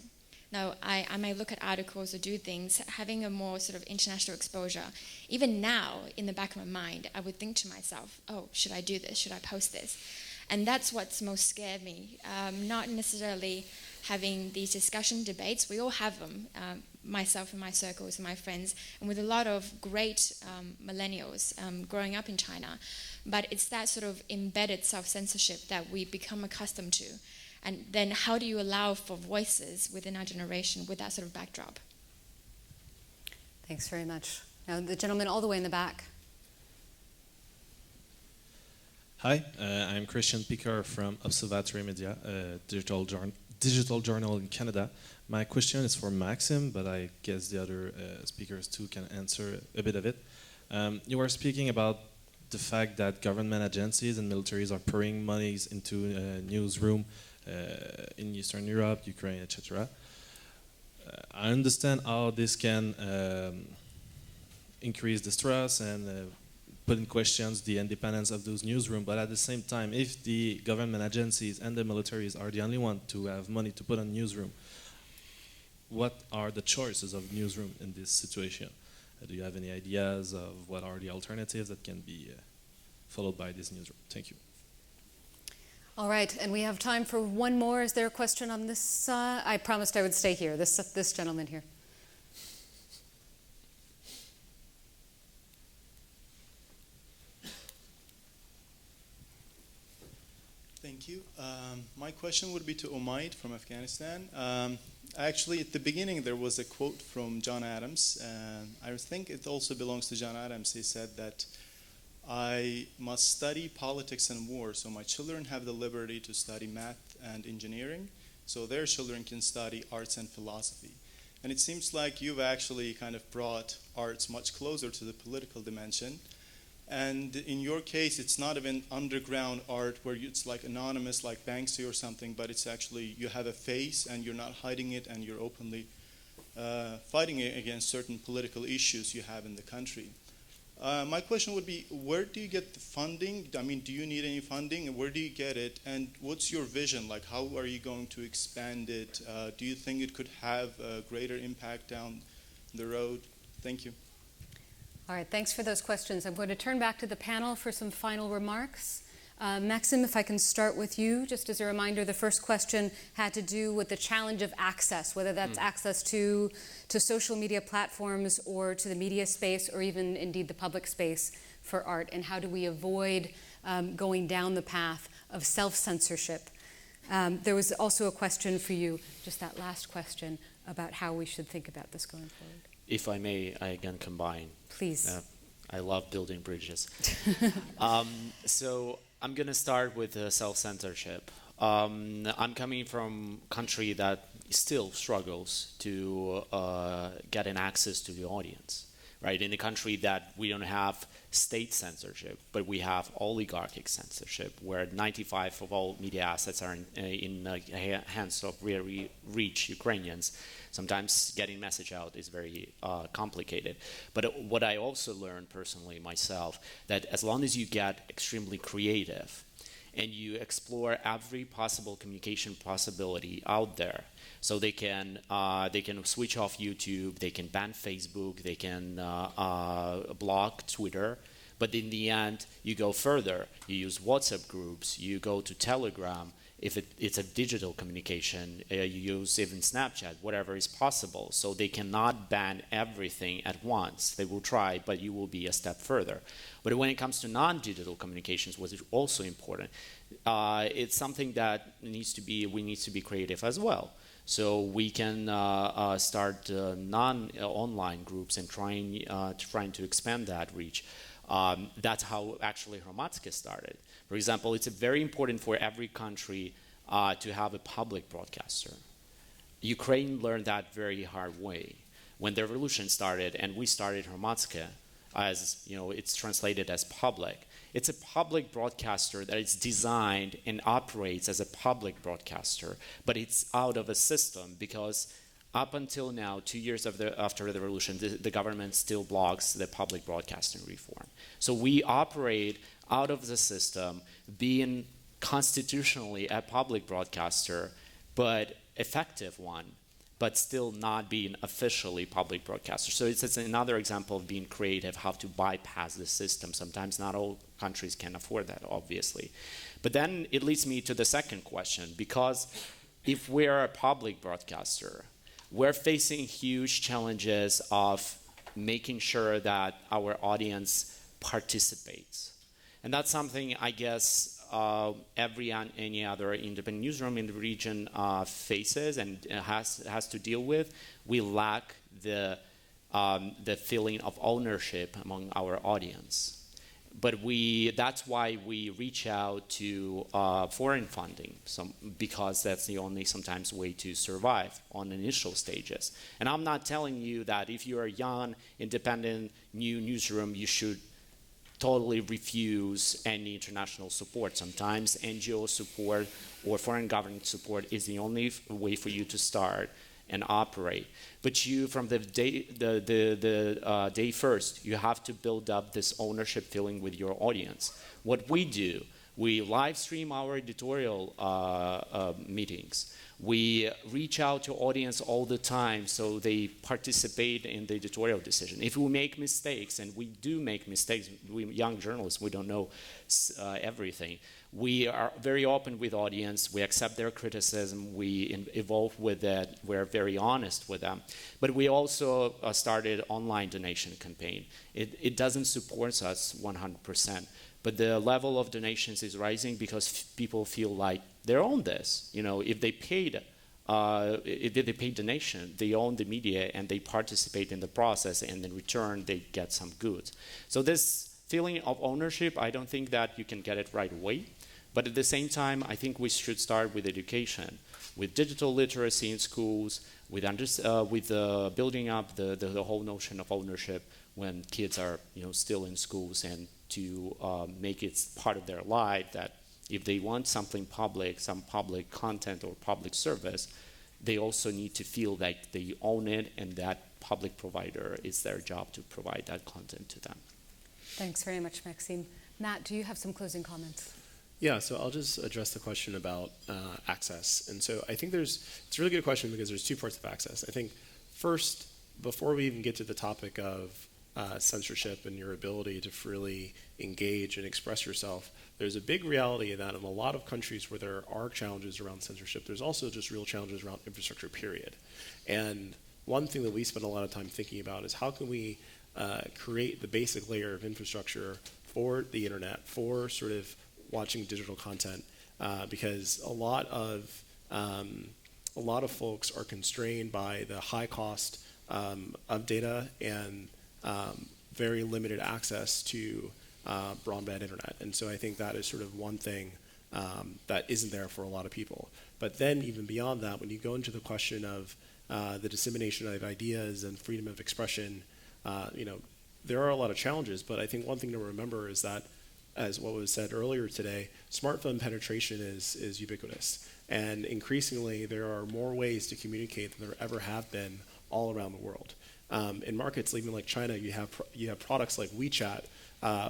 Now, I may look at articles or do things, having a more sort of international exposure. Even now, in the back of my mind, I would think to myself, oh, should I do this? Should I post this? And that's what's most scared me. Not necessarily having these discussion debates. We all have them, myself and my circles and my friends, and with a lot of great millennials growing up in China. But it's that sort of embedded self-censorship that we become accustomed to. And then how do you allow for voices within our generation with that sort of backdrop? Thanks very much. Now, the gentleman all the way in the back. Hi, I'm Christian Picard from Observatory Media, a digital journal in Canada. My question is for Maxim, but I guess the other speakers too can answer a bit of it. You were speaking about the fact that government agencies and militaries are pouring monies into a newsroom in Eastern Europe, Ukraine, etc. I understand how this can increase distrust and put in questions the independence of those newsrooms, but at the same time, if the government agencies and the militaries are the only ones to have money to put on newsroom, what are the choices of newsroom in this situation? Do you have any ideas of what are the alternatives that can be followed by this newsroom? Thank you. All right, and we have time for one more. Is there a question on this side? I promised I would stay here, this gentleman here. Thank you. My question would be to Umaid from Afghanistan. Actually, at the beginning, there was a quote from John Adams. I think it also belongs to John Adams. He said that I must study politics and war, so my children have the liberty to study math and engineering, so their children can study arts and philosophy. And it seems like you've actually kind of brought arts much closer to the political dimension. And in your case, it's not even underground art where it's like anonymous, like Banksy or something, but it's actually, you have a face and you're not hiding it and you're openly fighting it against certain political issues you have in the country. My question would be, where do you get the funding? I mean, do you need any funding, and where do you get it? And what's your vision? Like, how are you going to expand it? Do you think it could have a greater impact down the road? Thank you. All right, thanks for those questions. I'm going to turn back to the panel for some final remarks. Maxim, if I can start with you, just as a reminder, the first question had to do with the challenge of access, whether that's access to social media platforms or to the media space or even indeed the public space for art, and how do we avoid going down the path of self-censorship. There was also a question for you, just that last question, about how we should think about this going forward. If I may, I again combine. Please. I love building bridges. So I'm going to start with self-censorship. I'm coming from a country that still struggles to get an access to the audience, right? In a country that we don't have state censorship, but we have oligarchic censorship, where 95% of all media assets are in the hands of very rich Ukrainians. Sometimes getting message out is very complicated. But what I also learned personally myself, that as long as you get extremely creative and you explore every possible communication possibility out there, so they can switch off YouTube, they can ban Facebook, they can block Twitter, but in the end, you go further. You use WhatsApp groups, you go to Telegram. If it's a digital communication, you use even Snapchat, whatever is possible. So they cannot ban everything at once. They will try, but you will be a step further. But when it comes to non-digital communications, what is also important, it's something that we need to be creative as well. So we can start non-online groups and trying to expand that reach. That's how actually Hromadske started. For example, it's very important for every country to have a public broadcaster. Ukraine learned that very hard way. When the revolution started and we started Hromadske, as you know, it's translated as public. It's a public broadcaster that is designed and operates as a public broadcaster, but it's out of a system because up until now, 2 years after the revolution, the government still blocks the public broadcasting reform. So we operate out of the system, being constitutionally a public broadcaster, but effective one, but still not being officially public broadcaster. So it's another example of being creative, how to bypass the system. Sometimes not all countries can afford that, obviously. But then it leads me to the second question, because if we're a public broadcaster, we're facing huge challenges of making sure that our audience participates. And that's something, I guess, any other independent newsroom in the region faces and has to deal with. We lack the feeling of ownership among our audience. But that's why we reach out to foreign funding, because that's the only sometimes way to survive on initial stages. And I'm not telling you that if you're a young, independent, new newsroom, you should totally refuse any international support. Sometimes NGO support or foreign government support is the only way for you to start and operate. But you, from the day first, you have to build up this ownership feeling with your audience. What we do, we live stream our editorial meetings. We reach out to audience all the time so they participate in the editorial decision. If we make mistakes, and we do make mistakes, we young journalists, we don't know everything. We are very open with audience. We accept their criticism. We evolve with it. We're very honest with them. But we also started online donation campaign. It doesn't support us 100%. But the level of donations is rising because people feel like they own this. You know, if they paid donation, they own the media and they participate in the process, and in return they get some goods. So this feeling of ownership, I don't think that you can get it right away. But at the same time, I think we should start with education, with digital literacy in schools, with building up the whole notion of ownership when kids are still in schools, and to make it part of their life that if they want something public, some public content or public service, they also need to feel like they own it, and that public provider, it's their job to provide that content to them. Thanks very much, Maxime. Matt, do you have some closing comments? Yeah, so I'll just address the question about access. And so I think it's a really good question because there's two parts of access. I think first, before we even get to the topic of censorship and your ability to freely engage and express yourself, there's a big reality that in a lot of countries where there are challenges around censorship, there's also just real challenges around infrastructure, period. And one thing that we spend a lot of time thinking about is how can we create the basic layer of infrastructure for the internet, for sort of watching digital content, because a lot of folks are constrained by the high cost of data and very limited access to broadband internet. And so I think that is sort of one thing that isn't there for a lot of people. But then even beyond that, when you go into the question of the dissemination of ideas and freedom of expression, there are a lot of challenges. But I think one thing to remember is that, as what was said earlier today, smartphone penetration is ubiquitous. And increasingly, there are more ways to communicate than there ever have been all around the world. In markets even like China, you have products like WeChat,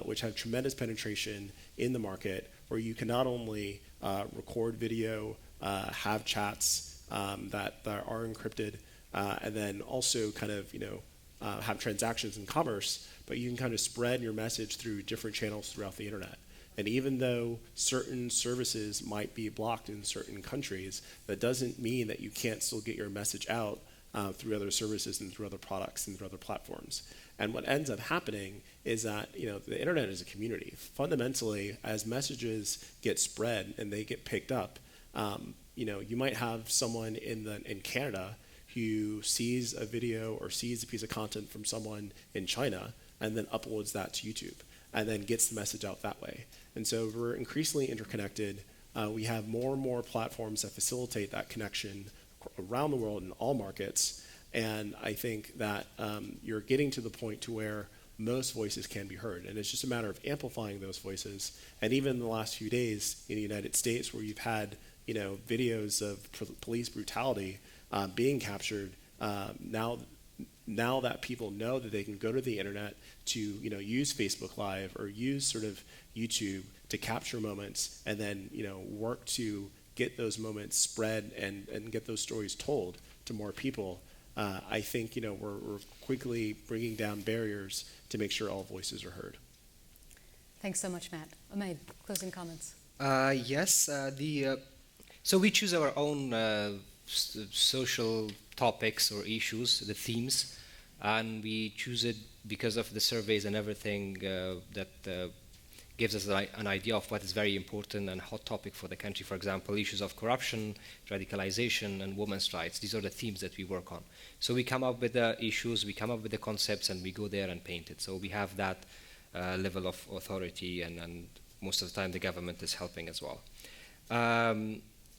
which have tremendous penetration in the market, where you can not only record video, have chats that are encrypted, and then also kind of have transactions in commerce, but you can kind of spread your message through different channels throughout the internet. And even though certain services might be blocked in certain countries, that doesn't mean that you can't still get your message out through other services and through other products and through other platforms. And what ends up happening is that the internet is a community. Fundamentally, as messages get spread and they get picked up, you might have someone in Canada who sees a video or sees a piece of content from someone in China and then uploads that to YouTube and then gets the message out that way. And so we're increasingly interconnected. We have more and more platforms that facilitate that connection around the world in all markets. And I think that you're getting to the point to where most voices can be heard. And it's just a matter of amplifying those voices. And even in the last few days in the United States, where you've had videos of police brutality being captured, now that people know that they can go to the internet to use Facebook Live or use sort of YouTube to capture moments and then work to get those moments spread and get those stories told to more people, I think we're quickly bringing down barriers to make sure all voices are heard. Thanks so much, Matt. Ahmed, closing comments. Yes, so we choose our own social topics or issues, the themes, and we choose it because of the surveys and everything that gives us an idea of what is very important and hot topic for the country. For example, issues of corruption, radicalization, and women's rights. These are the themes that we work on. So we come up with the issues, we come up with the concepts, and we go there and paint it. So we have that level of authority, and most of the time the government is helping as well.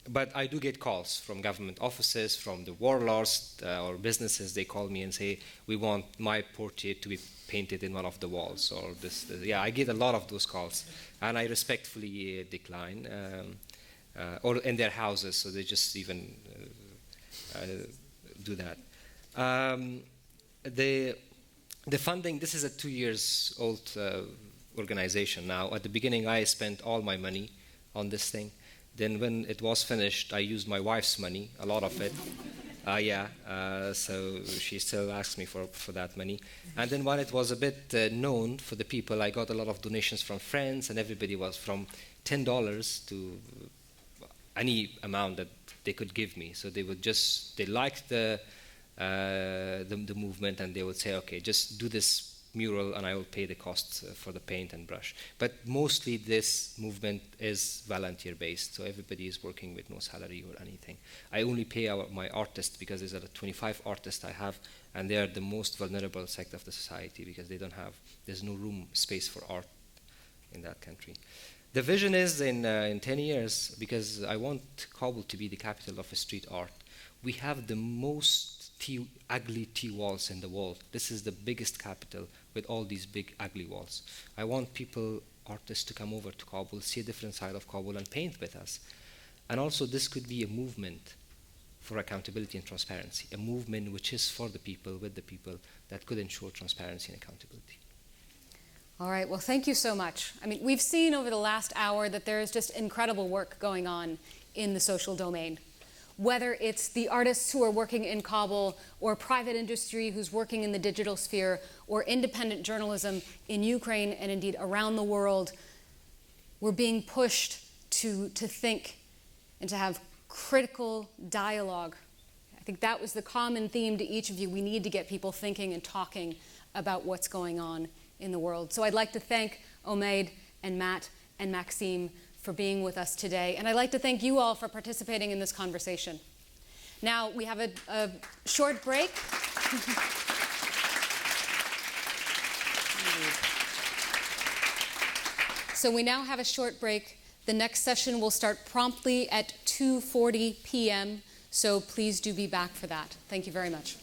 but I do get calls from government offices, from the warlords or businesses. They call me and say, we want my portrait to be painted in one of the walls, or this. Yeah, I get a lot of those calls, and I respectfully decline, or in their houses, so they just even do that. The funding, this is a 2 years old organization now. At the beginning, I spent all my money on this thing. Then when it was finished, I used my wife's money, a lot of it. So she still asks me for that money. And then when it was a bit known for the people, I got a lot of donations from friends, and everybody was from $10 to any amount that they could give me. So they liked the movement, and they would say, okay, just do this mural and I will pay the costs for the paint and brush. But mostly this movement is volunteer based, so everybody is working with no salary or anything. I only pay my artists because there's 25 artists I have, and they are the most vulnerable sect of the society because there's no space for art in that country. The vision is in 10 years, because I want Kabul to be the capital of street art. We have the most ugly tea walls in the world. This is the biggest capital with all these big ugly walls. I want artists to come over to Kabul, see a different side of Kabul and paint with us. And also this could be a movement for accountability and transparency, a movement which is for the people, with the people, that could ensure transparency and accountability. All right, well, thank you so much. I mean, we've seen over the last hour that there is just incredible work going on in the social domain. Whether it's the artists who are working in Kabul, or private industry who's working in the digital sphere, or independent journalism in Ukraine and indeed around the world, we're being pushed to think and to have critical dialogue. I think that was the common theme to each of you. We need to get people thinking and talking about what's going on in the world. So I'd like to thank Omaid and Matt and Maxime for being with us today. And I'd like to thank you all for participating in this conversation. Now we have a short break. So we now have a short break. The next session will start promptly at 2:40 p.m. So please do be back for that. Thank you very much.